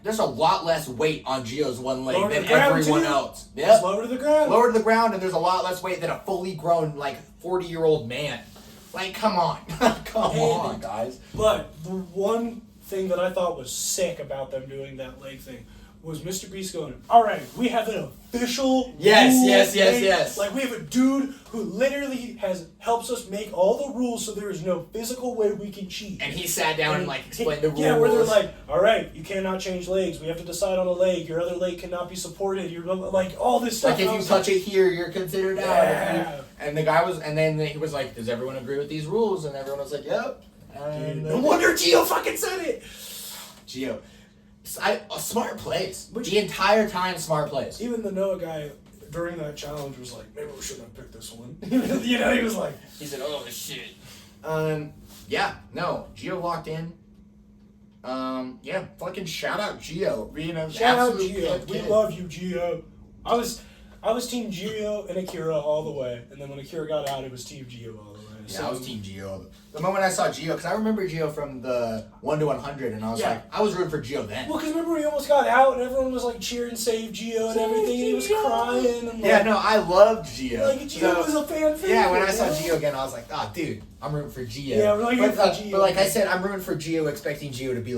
Speaker 2: there's a lot less weight on Gio's one leg
Speaker 1: Lower to
Speaker 2: than
Speaker 1: the ground,
Speaker 2: everyone
Speaker 1: too?
Speaker 2: else.
Speaker 1: it's
Speaker 2: Yep.
Speaker 1: lower to the ground.
Speaker 2: Lower to the ground, and there's a lot less weight than a fully grown, 40-year-old man. Like, come on. Come on, guys.
Speaker 1: But the one thing that I thought was sick about them doing that leg thing was Mr.Beast going, all right, we have an official
Speaker 2: Yes,
Speaker 1: rule
Speaker 2: yes, yes,
Speaker 1: made."
Speaker 2: yes.
Speaker 1: Like, we have a dude who literally helps us make all the rules so there is no physical way we can cheat.
Speaker 2: And he sat down and, explained the rules.
Speaker 1: Yeah, where they're like, all right, you cannot change legs. We have to decide on a leg. Your other leg cannot be supported. You're like, all this stuff.
Speaker 2: Like, if you touch it here, you're considered out.
Speaker 1: Yeah.
Speaker 2: And the guy was, and then he was like, does everyone agree with these rules? And everyone was like, yep. And
Speaker 1: No wonder Gio fucking said it.
Speaker 2: Gio. Smart plays. The entire time, smart plays.
Speaker 1: Even the Noah guy during that challenge was like, maybe we shouldn't have picked this one. You know, he was like,
Speaker 2: He said, oh, shit. Yeah, no. Gio locked in. Yeah, fucking shout out Gio. Being an
Speaker 1: shout out
Speaker 2: absolute
Speaker 1: Gio.
Speaker 2: kid.
Speaker 1: We love you, Gio. I was Team Gio and Akira all the way, and then when Akira got out, it was Team Gio all the way.
Speaker 2: Yeah, I was Team Gio. The moment I saw Gio, because I remember Gio from the 1 to 100, and I was
Speaker 1: Yeah.
Speaker 2: I was rooting for Gio then.
Speaker 1: Well, because remember he almost got out, and everyone was like cheering, save Gio and everything, and he was crying. And
Speaker 2: Yeah, no, I loved Gio.
Speaker 1: Like, Gio was a fan favorite.
Speaker 2: Yeah, when I saw
Speaker 1: man.
Speaker 2: Gio again, I was like, oh, dude, I'm rooting for Gio.
Speaker 1: Yeah, we're rooting for Gio.
Speaker 2: But like I said, I'm rooting for Gio, expecting Gio to be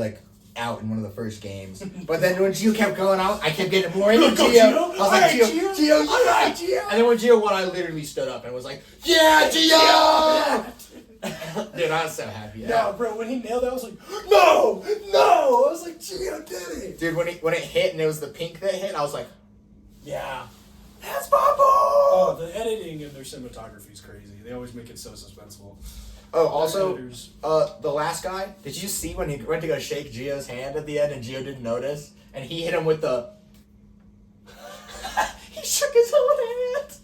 Speaker 2: out in one of the first games. But then when Gio kept going out, I kept getting more into
Speaker 1: Go,
Speaker 2: Gio.
Speaker 1: Gio.
Speaker 2: I was like,
Speaker 1: Alright,
Speaker 2: Gio,
Speaker 1: Gio.
Speaker 2: yeah!
Speaker 1: Alright, Gio.
Speaker 2: And then when Gio won, I literally stood up and was like, yeah, Gio! Dude, I was so happy.
Speaker 1: No, bro, when he nailed it, I was like, no! I was like, Gio did it!
Speaker 2: Dude, when it hit and it was the pink that hit, I was like,
Speaker 1: Yeah.
Speaker 2: that's my ball!
Speaker 1: Oh, the editing and their cinematography is crazy. They always make it so suspenseful.
Speaker 2: Oh, also,
Speaker 1: Editors.
Speaker 2: the last guy, did you see when he went to go shake Gio's hand at the end and Gio didn't notice? And he hit him with the... he shook his own hand!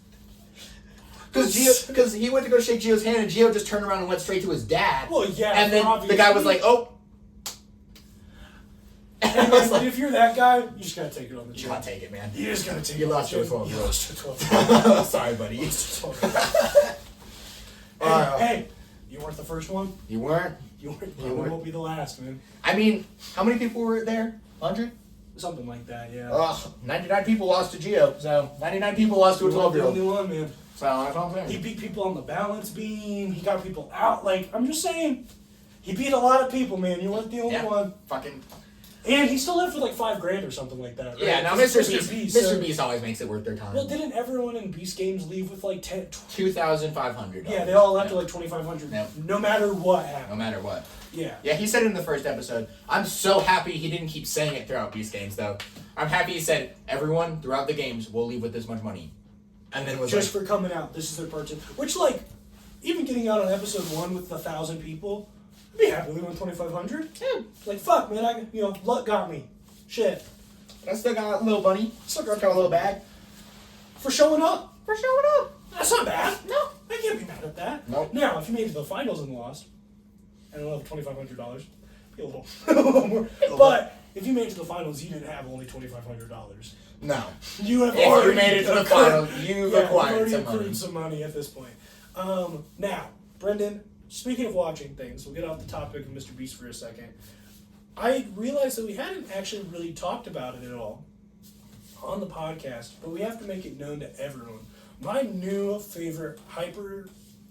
Speaker 2: Because he went to go shake Gio's hand and Gio just turned around and went straight to his dad.
Speaker 1: Well, yeah.
Speaker 2: And then the guy was like, oh!
Speaker 1: And
Speaker 2: I was like,
Speaker 1: if you're that guy, you just gotta take it on the
Speaker 2: you
Speaker 1: chin.
Speaker 2: gotta take it, man.
Speaker 1: You just gotta take it
Speaker 2: You
Speaker 1: on
Speaker 2: lost
Speaker 1: the
Speaker 2: your
Speaker 1: chin.
Speaker 2: 12
Speaker 1: You
Speaker 2: year old.
Speaker 1: lost your 12.
Speaker 2: Sorry, buddy.
Speaker 1: Hey, you weren't the first one.
Speaker 2: You weren't?
Speaker 1: You
Speaker 2: weren't.
Speaker 1: won't be the last, man.
Speaker 2: I mean, how many people were there? 100?
Speaker 1: Something like that, yeah.
Speaker 2: 99 people lost to Gio, so 99 people lost to a
Speaker 1: You weren't the
Speaker 2: 12-year-old.
Speaker 1: only one, man.
Speaker 2: So that's what I'm saying.
Speaker 1: He beat people on the balance beam. He got people out. Like, I'm just saying, he beat a lot of people, man. You weren't the only one.
Speaker 2: Fucking.
Speaker 1: And he still lived for like $5,000 or something like that. Right?
Speaker 2: Yeah, now
Speaker 1: 'Cause
Speaker 2: Mr.
Speaker 1: it's
Speaker 2: Beast,
Speaker 1: so-
Speaker 2: Mr. Beast always makes it worth their time.
Speaker 1: Well, didn't everyone in Beast games leave with like 10?
Speaker 2: $2,500.
Speaker 1: Yeah, they all left with like $2,500.
Speaker 2: Yep.
Speaker 1: No matter what
Speaker 2: No
Speaker 1: happened.
Speaker 2: matter what.
Speaker 1: Yeah.
Speaker 2: Yeah, he said it in the first episode. I'm so happy he didn't keep saying it throughout Beast games, though. I'm happy he said, everyone throughout the games will leave with this much money. And then was
Speaker 1: Just
Speaker 2: like,
Speaker 1: for coming out. This is their purchase. Which, like, even getting out on episode 1 with 1,000 people, I'd be happy leaving with $2,500.
Speaker 2: yeah,
Speaker 1: Like, fuck, man. Luck got me. Shit.
Speaker 2: I still got a little bunny.
Speaker 1: Still
Speaker 2: Got a little bag.
Speaker 1: For showing up.
Speaker 2: For showing up.
Speaker 1: That's not bad.
Speaker 2: No.
Speaker 1: I can't be mad at that.
Speaker 2: Nope.
Speaker 1: Now, if you made it to the finals and lost, and only have $2,500, be a little more. But if you made it to the finals, you didn't have only $2,500.
Speaker 2: No.
Speaker 1: You have
Speaker 2: If
Speaker 1: already
Speaker 2: you made it to the
Speaker 1: accrued-
Speaker 2: final, you've
Speaker 1: yeah,
Speaker 2: acquired
Speaker 1: already
Speaker 2: some
Speaker 1: accrued
Speaker 2: money.
Speaker 1: some money at this point. Now, Brendan, speaking of watching things, we'll get off the topic of Mr. Beast for a second. I realized that we hadn't actually really talked about it at all on the podcast, but we have to make it known to everyone. My new favorite hyper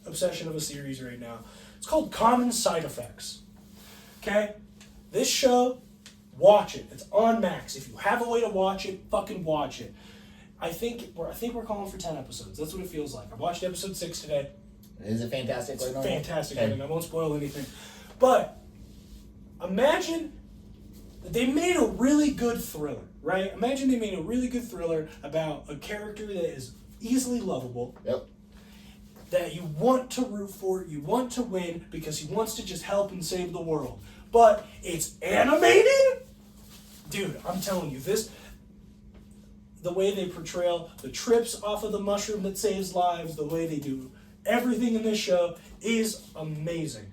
Speaker 1: obsession of a series right now. It's called Common Side Effects. Okay? This show, watch it. It's on Max. If you have a way to watch it, fucking watch it. I think we're calling for 10 episodes. That's what it feels like. I watched episode 6 today.
Speaker 2: Is it fantastic?
Speaker 1: It's
Speaker 2: like normal?
Speaker 1: fantastic.
Speaker 2: Okay.
Speaker 1: I won't spoil anything. But imagine that they made a really good thriller, right? Imagine they made a really good thriller about a character that is easily lovable.
Speaker 2: Yep.
Speaker 1: That you want to root for, you want to win because he wants to just help and save the world. But it's animated? Dude, I'm telling you, the way they portray the trips off of the mushroom that saves lives, the way they do everything in this show is amazing.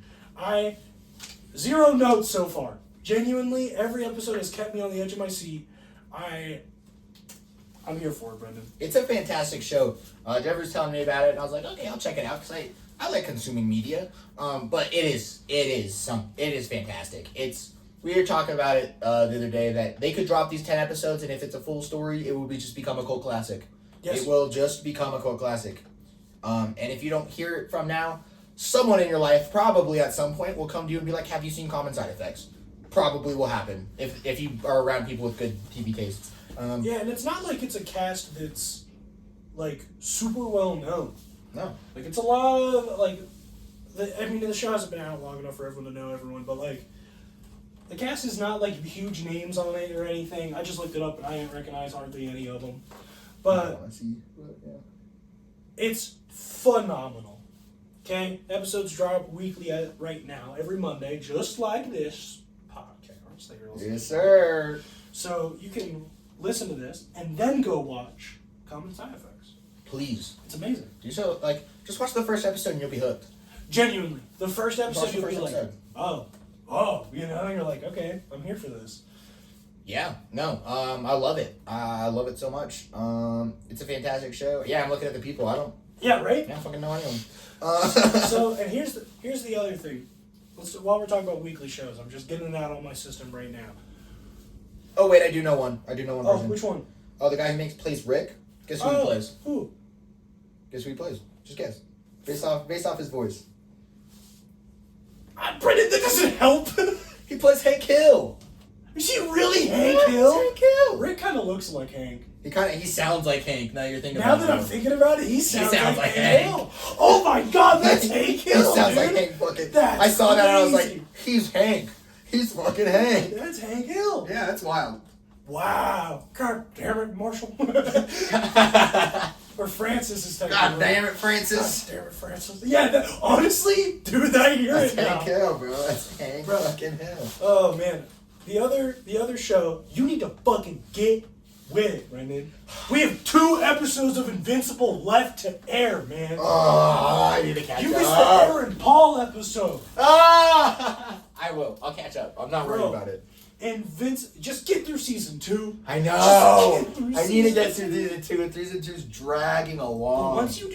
Speaker 1: 0 notes so far. Genuinely, every episode has kept me on the edge of my seat. I'm here for it, Brenden.
Speaker 2: It's a fantastic show. Jeff was telling me about it, and I was like, okay, I'll check it out because I like consuming media. But it is fantastic. We were talking about it the other day that they could drop these 10 episodes, and if it's a full story, it will just become a cult classic.
Speaker 1: Yes.
Speaker 2: It will just become a cult classic. And if you don't hear it from now, someone in your life probably at some point will come to you and be like, have you seen Common Side Effects? Probably will happen if you are around people with good TV tastes.
Speaker 1: Yeah, and it's not like it's a cast that's like super well known.
Speaker 2: No.
Speaker 1: Like it's a lot of like the show hasn't been out long enough for everyone to know everyone, but like the cast is not like huge names on it or anything. I just looked it up and I didn't recognize hardly any of them. But it's phenomenal. Okay? Episodes drop weekly right now, every Monday, just like this podcast that you're listening
Speaker 2: Yes, sir.
Speaker 1: So you can listen to this and then go watch Common Side Effects.
Speaker 2: Please.
Speaker 1: It's amazing.
Speaker 2: Do so, just watch the first episode and you'll be hooked.
Speaker 1: Genuinely. The first episode
Speaker 2: Watch the
Speaker 1: you'll be
Speaker 2: first
Speaker 1: like,
Speaker 2: episode.
Speaker 1: oh, and you're like, okay, I'm here for this.
Speaker 2: Yeah, no, I love it. I love it so much. It's a fantastic show. Yeah, I'm looking at the people. I don't
Speaker 1: right?
Speaker 2: fucking know anyone.
Speaker 1: So, and here's the other thing. While we're talking about weekly shows, I'm just getting it out on my system right now.
Speaker 2: Oh wait, I do know one. Person.
Speaker 1: Which one?
Speaker 2: Oh, the guy who plays Rick. Guess who he plays?
Speaker 1: Who?
Speaker 2: Guess who he plays? Just guess. Based off his voice.
Speaker 1: Brenden, that doesn't help.
Speaker 2: He plays Hank Hill.
Speaker 1: Is he really Hank Hill?
Speaker 2: Hank Hill.
Speaker 1: Rick kind of looks like Hank.
Speaker 2: He sounds like Hank. Now you're thinking
Speaker 1: Now
Speaker 2: about
Speaker 1: that
Speaker 2: it.
Speaker 1: I'm thinking about it, he sounds like
Speaker 2: Hank.
Speaker 1: Hill. Oh my God, that's Hank Hill.
Speaker 2: He sounds
Speaker 1: dude.
Speaker 2: like Hank fucking.
Speaker 1: That's
Speaker 2: I saw that and I was
Speaker 1: crazy.
Speaker 2: like, he's Hank. He's fucking Hank.
Speaker 1: That's Hank Hill.
Speaker 2: Yeah, that's wild.
Speaker 1: Wow. God damn it, Marshall. Or Francis is technically.
Speaker 2: God damn it, Francis.
Speaker 1: God damn it, Francis. Yeah, honestly, dude, I hear
Speaker 2: That's
Speaker 1: it now.
Speaker 2: Hank Hill, bro. That's Hank
Speaker 1: Bro.
Speaker 2: fucking Hill.
Speaker 1: Oh man, the other show, you need to fucking get with it, Brenden. We have 2 episodes of Invincible left to air, man.
Speaker 2: Oh, I need to catch
Speaker 1: You
Speaker 2: up.
Speaker 1: missed the Aaron Paul episode.
Speaker 2: I will. I'll catch up. I'm not worried
Speaker 1: Bro.
Speaker 2: about it.
Speaker 1: Just get through season 2.
Speaker 2: I know.
Speaker 1: Just get through
Speaker 2: I need to get
Speaker 1: season
Speaker 2: through season 2, and season 2 is dragging
Speaker 1: But
Speaker 2: along.
Speaker 1: once you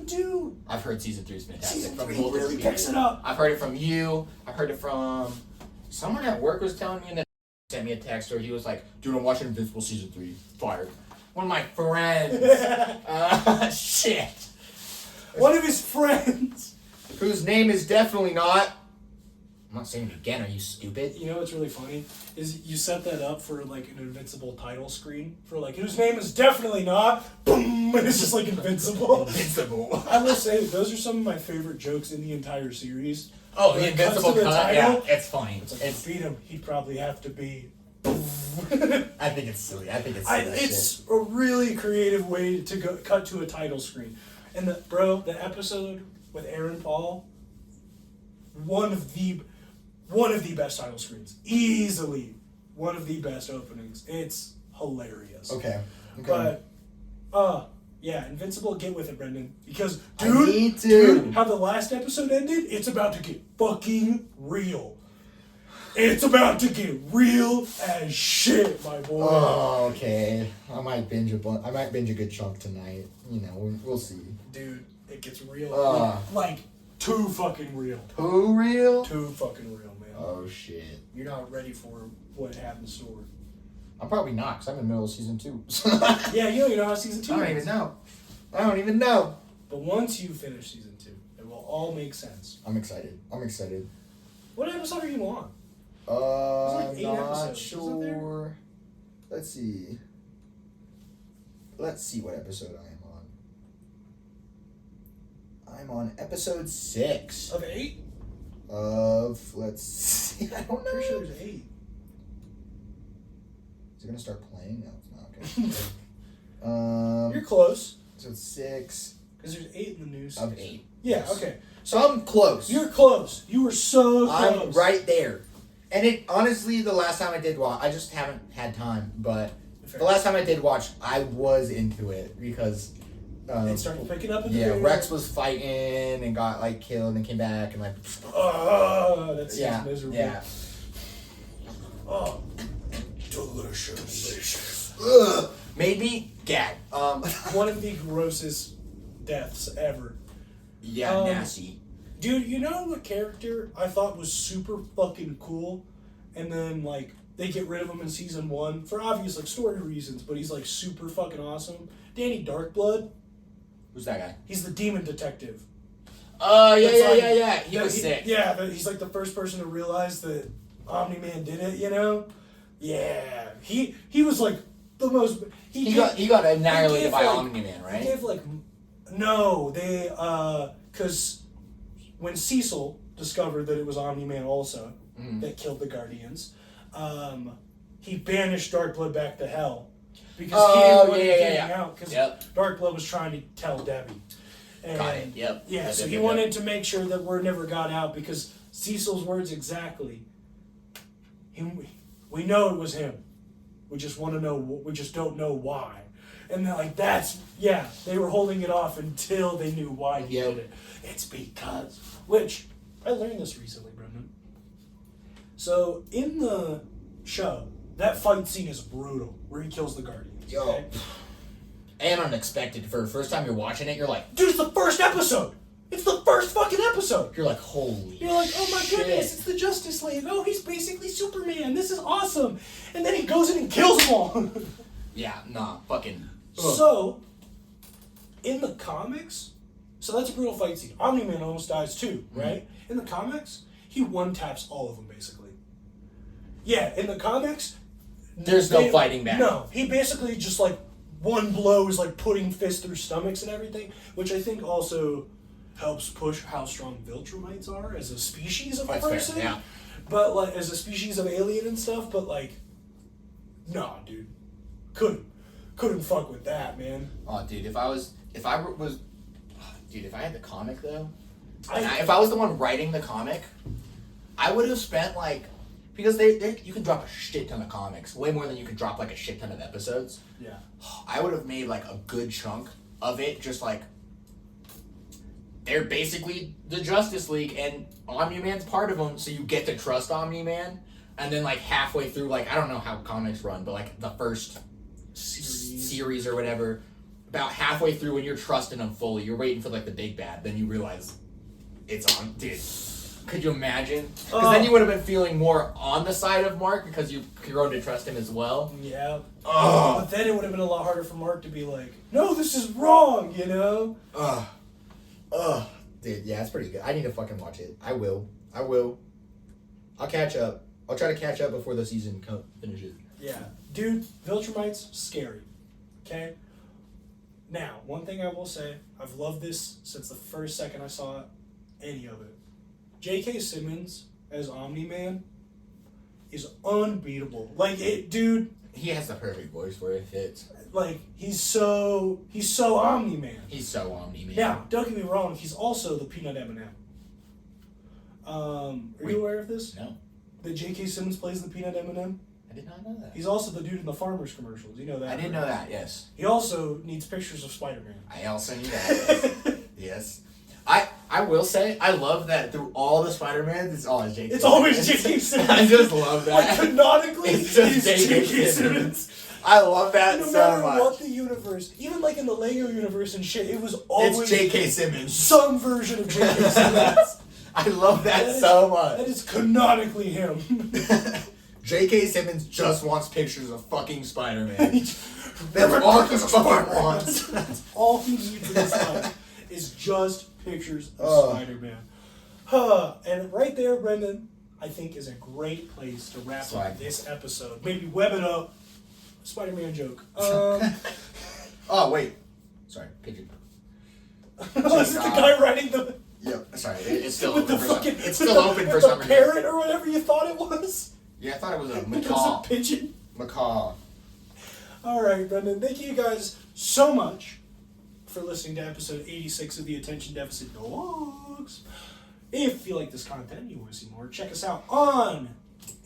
Speaker 1: do,
Speaker 2: I've heard season 3 is fantastic.
Speaker 1: season
Speaker 2: from
Speaker 1: 3
Speaker 2: multiple
Speaker 1: really
Speaker 2: people.
Speaker 1: picks it up.
Speaker 2: I've heard it from you. I've heard it from someone at work was telling me, and then sent me a text, or he was like, dude, I'm watching Invincible season 3. Fired. One of my friends. Shit.
Speaker 1: One of his friends.
Speaker 2: Whose name is definitely not. I'm not saying it again. Are you stupid?
Speaker 1: You know what's really funny is you set that up for like an Invincible title screen for like whose name is definitely not. Boom, and it's just like Invincible.
Speaker 2: Invincible.
Speaker 1: I will say those are some of my favorite jokes in the entire series.
Speaker 2: Oh,
Speaker 1: When
Speaker 2: the
Speaker 1: it cuts
Speaker 2: Invincible
Speaker 1: to the
Speaker 2: cut.
Speaker 1: title,
Speaker 2: Yeah, it's funny.
Speaker 1: It's like, beat him, he'd probably have to be.
Speaker 2: I think it's silly.
Speaker 1: It's a really creative way to cut to a title screen. And the episode with Aaron Paul, one of the best title screens. Easily one of the best openings. It's hilarious.
Speaker 2: Okay.
Speaker 1: But yeah, Invincible, get with it, Brenden. Because
Speaker 2: I need to.
Speaker 1: dude, how the last episode ended, it's about to get fucking real. It's about to get real as shit, my boy.
Speaker 2: Oh, okay. I might binge a good chunk tonight. You know, we'll see.
Speaker 1: Dude, it gets real. Like too fucking real.
Speaker 2: Too real?
Speaker 1: Too fucking real, man.
Speaker 2: Oh shit.
Speaker 1: You're not ready for what happens to her.
Speaker 2: I'm probably not, because I'm in the middle of season 2.
Speaker 1: Yeah, you don't even know how season 2
Speaker 2: I don't
Speaker 1: ends.
Speaker 2: even know.
Speaker 1: But once you finish season 2, it will all make sense.
Speaker 2: I'm excited.
Speaker 1: What episode are you on? like 8
Speaker 2: Not
Speaker 1: episodes, wasn't there?
Speaker 2: sure. Let's see what episode I am I'm on episode 6
Speaker 1: Of 8?
Speaker 2: let's see. I don't know.
Speaker 1: Pretty sure there's 8.
Speaker 2: Is it gonna start playing? No, it's not. Okay.
Speaker 1: You're close.
Speaker 2: So it's 6
Speaker 1: Because there's 8 in the news.
Speaker 2: of 8.
Speaker 1: Yeah,
Speaker 2: Yes.
Speaker 1: okay.
Speaker 2: So I'm close.
Speaker 1: You're close. You were so close.
Speaker 2: I'm right there. And it honestly, the last time I did watch, I just haven't had time. But
Speaker 1: Fair.
Speaker 2: the last time I did watch, I was into it because
Speaker 1: It started picking up in the
Speaker 2: yeah,
Speaker 1: video.
Speaker 2: Rex was fighting and got like killed and came back and like
Speaker 1: That seems
Speaker 2: yeah,
Speaker 1: miserable.
Speaker 2: yeah.
Speaker 1: Oh, delicious.
Speaker 2: Ugh, made me gag.
Speaker 1: One of the grossest deaths ever.
Speaker 2: Yeah, nasty.
Speaker 1: Dude, you know the character I thought was super fucking cool, and then like they get rid of him in season 1 for obvious like story reasons, but he's like super fucking awesome. Danny Darkblood.
Speaker 2: Who's that guy?
Speaker 1: He's the demon detective.
Speaker 2: Oh yeah,
Speaker 1: That's
Speaker 2: yeah,
Speaker 1: like-
Speaker 2: yeah, yeah. He was sick.
Speaker 1: Yeah, he's like the first person to realize that Omni-Man did it. You know? Yeah, he was like the most.
Speaker 2: He got annihilated by
Speaker 1: like,
Speaker 2: Omni-Man, right?
Speaker 1: He gave like no, they because when Cecil discovered that it was Omni-Man also that killed the Guardians, he banished Darkblood back to Hell because he didn't want him getting out because Darkblood was trying to tell Debbie. And,
Speaker 2: Got it. Yep.
Speaker 1: Yeah,
Speaker 2: Yep,
Speaker 1: so
Speaker 2: yep,
Speaker 1: he
Speaker 2: yep,
Speaker 1: wanted to make sure that word never got out because Cecil's words exactly. We know it was him. We just want to know. We just don't know why. And they're like, they were holding it off until they knew why he did it. It's because, which, I learned this recently, Brendan. So, in the show, that fight scene is brutal, where he kills the Guardians.
Speaker 2: Yo.
Speaker 1: Okay?
Speaker 2: And unexpected for the first time you're watching it, you're like,
Speaker 1: Dude, it's the first episode! It's the first fucking episode!
Speaker 2: you're like, holy.
Speaker 1: You're like, oh my
Speaker 2: shit.
Speaker 1: goodness, it's the Justice League. Oh, he's basically Superman. This is awesome. And then he goes in and kills them all.
Speaker 2: Yeah, nah, fucking.
Speaker 1: So, in the comics, so that's a brutal fight scene. Omni-Man almost dies too, right? In the comics, he one-taps all of them, basically. Yeah, in the comics...
Speaker 2: There's no fighting back.
Speaker 1: No, he basically just, like, one blow is, like, putting fists through stomachs and everything, which I think also helps push how strong Viltrumites are as a species of
Speaker 2: That's
Speaker 1: person.
Speaker 2: fair, yeah.
Speaker 1: But, like, as a species of alien and stuff, but, like, nah, dude. Couldn't fuck with that, man.
Speaker 2: Oh, dude, if I had the comic though,
Speaker 1: I-
Speaker 2: if I was the one writing the comic, I would have spent like, because you can drop a shit ton of comics, way more than you could drop like a shit ton of episodes.
Speaker 1: Yeah.
Speaker 2: I would have made like a good chunk of it, just like they're basically the Justice League and Omni-Man's part of them, so you get to trust Omni-Man, and then like halfway through, like I don't know how comics run, but like the first series or whatever, about halfway through when you're trusting them fully, you're waiting for like the big bad, then you realize it's on. Dude, could you imagine? Because then you would have been feeling more on the side of Mark because you've grown to trust him as well.
Speaker 1: Yeah. But then it would have been a lot harder for Mark to be like, no, this is wrong, you know?
Speaker 2: Dude, yeah, it's pretty good. I need to fucking watch it. I will. I'll catch up. I'll try to catch up before the season finishes.
Speaker 1: Yeah. Dude, Viltrumites, scary. Okay? Now, one thing I will say, I've loved this since the first second I saw any of it. J.K. Simmons as Omni-Man is unbeatable. Like, it, dude,
Speaker 2: He has the perfect voice for it. It fits.
Speaker 1: like, he's so Omni-Man.
Speaker 2: He's so Omni-Man.
Speaker 1: Now, don't get me wrong, he's also the Peanut M&M. Are you aware of this?
Speaker 2: No.
Speaker 1: That J.K. Simmons plays the Peanut M&M?
Speaker 2: I did not know that.
Speaker 1: He's also the dude in the Farmers commercials. You know that.
Speaker 2: I didn't
Speaker 1: right?
Speaker 2: know that, yes.
Speaker 1: He also needs pictures of Spider-Man.
Speaker 2: I also knew that. Yes. I will say, I love that through all the Spider-Mans, it's always J.K.
Speaker 1: It's always J.K. Simmons.
Speaker 2: I just love
Speaker 1: Like,
Speaker 2: that.
Speaker 1: canonically,
Speaker 2: It's just
Speaker 1: he's
Speaker 2: J.K.
Speaker 1: J.K.
Speaker 2: Simmons. I love that
Speaker 1: No
Speaker 2: so
Speaker 1: matter
Speaker 2: much.
Speaker 1: what the universe, even like in the Lego universe and shit, it was always
Speaker 2: It's J.K. Simmons.
Speaker 1: some version of J.K. Simmons.
Speaker 2: I love that
Speaker 1: is-
Speaker 2: so much.
Speaker 1: That is canonically him.
Speaker 2: J.K. Simmons just wants pictures of fucking Spider-Man. That's
Speaker 1: That's
Speaker 2: all he fucking wants.
Speaker 1: That's all he needs in his life is just pictures of
Speaker 2: Oh.
Speaker 1: Spider-Man. And right there, Brendan, I think is a great place to wrap
Speaker 2: Swag.
Speaker 1: up this episode. Maybe web it up. Spider-Man joke.
Speaker 2: Oh, wait. Sorry, pigeon.
Speaker 1: Was it the guy writing the...
Speaker 2: Yep. Sorry, it's still
Speaker 1: with
Speaker 2: open
Speaker 1: the
Speaker 2: for
Speaker 1: fucking...
Speaker 2: some, it's still open for
Speaker 1: with
Speaker 2: some
Speaker 1: the
Speaker 2: reason.
Speaker 1: parrot or whatever you thought it was?
Speaker 2: Yeah, I thought it was a
Speaker 1: It was
Speaker 2: macaw.
Speaker 1: a pigeon.
Speaker 2: Macaw.
Speaker 1: Alright, Brendan, thank you guys so much for listening to episode 86 of the Attention Deficit Dawgs. If you like this content and you want to see more, check us out on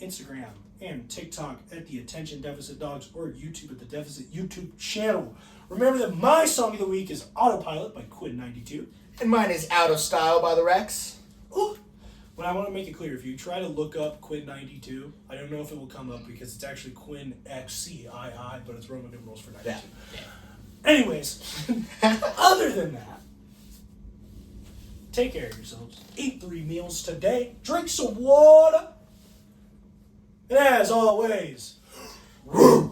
Speaker 1: Instagram and TikTok at the Attention Deficit Dawgs or YouTube at the Deficit YouTube channel. Remember that my song of the week is Autopilot by Quinn92.
Speaker 2: And mine is Out of Style by the Rex.
Speaker 1: Ooh. But I want to make it clear, if you try to look up Quinn92, I don't know if it will come up because it's actually Quinn XCII, but it's Roman numerals for 92.
Speaker 2: Yeah.
Speaker 1: Anyways, other than that, take care of yourselves. Eat 3 meals today. Drink some water. And as always, woo!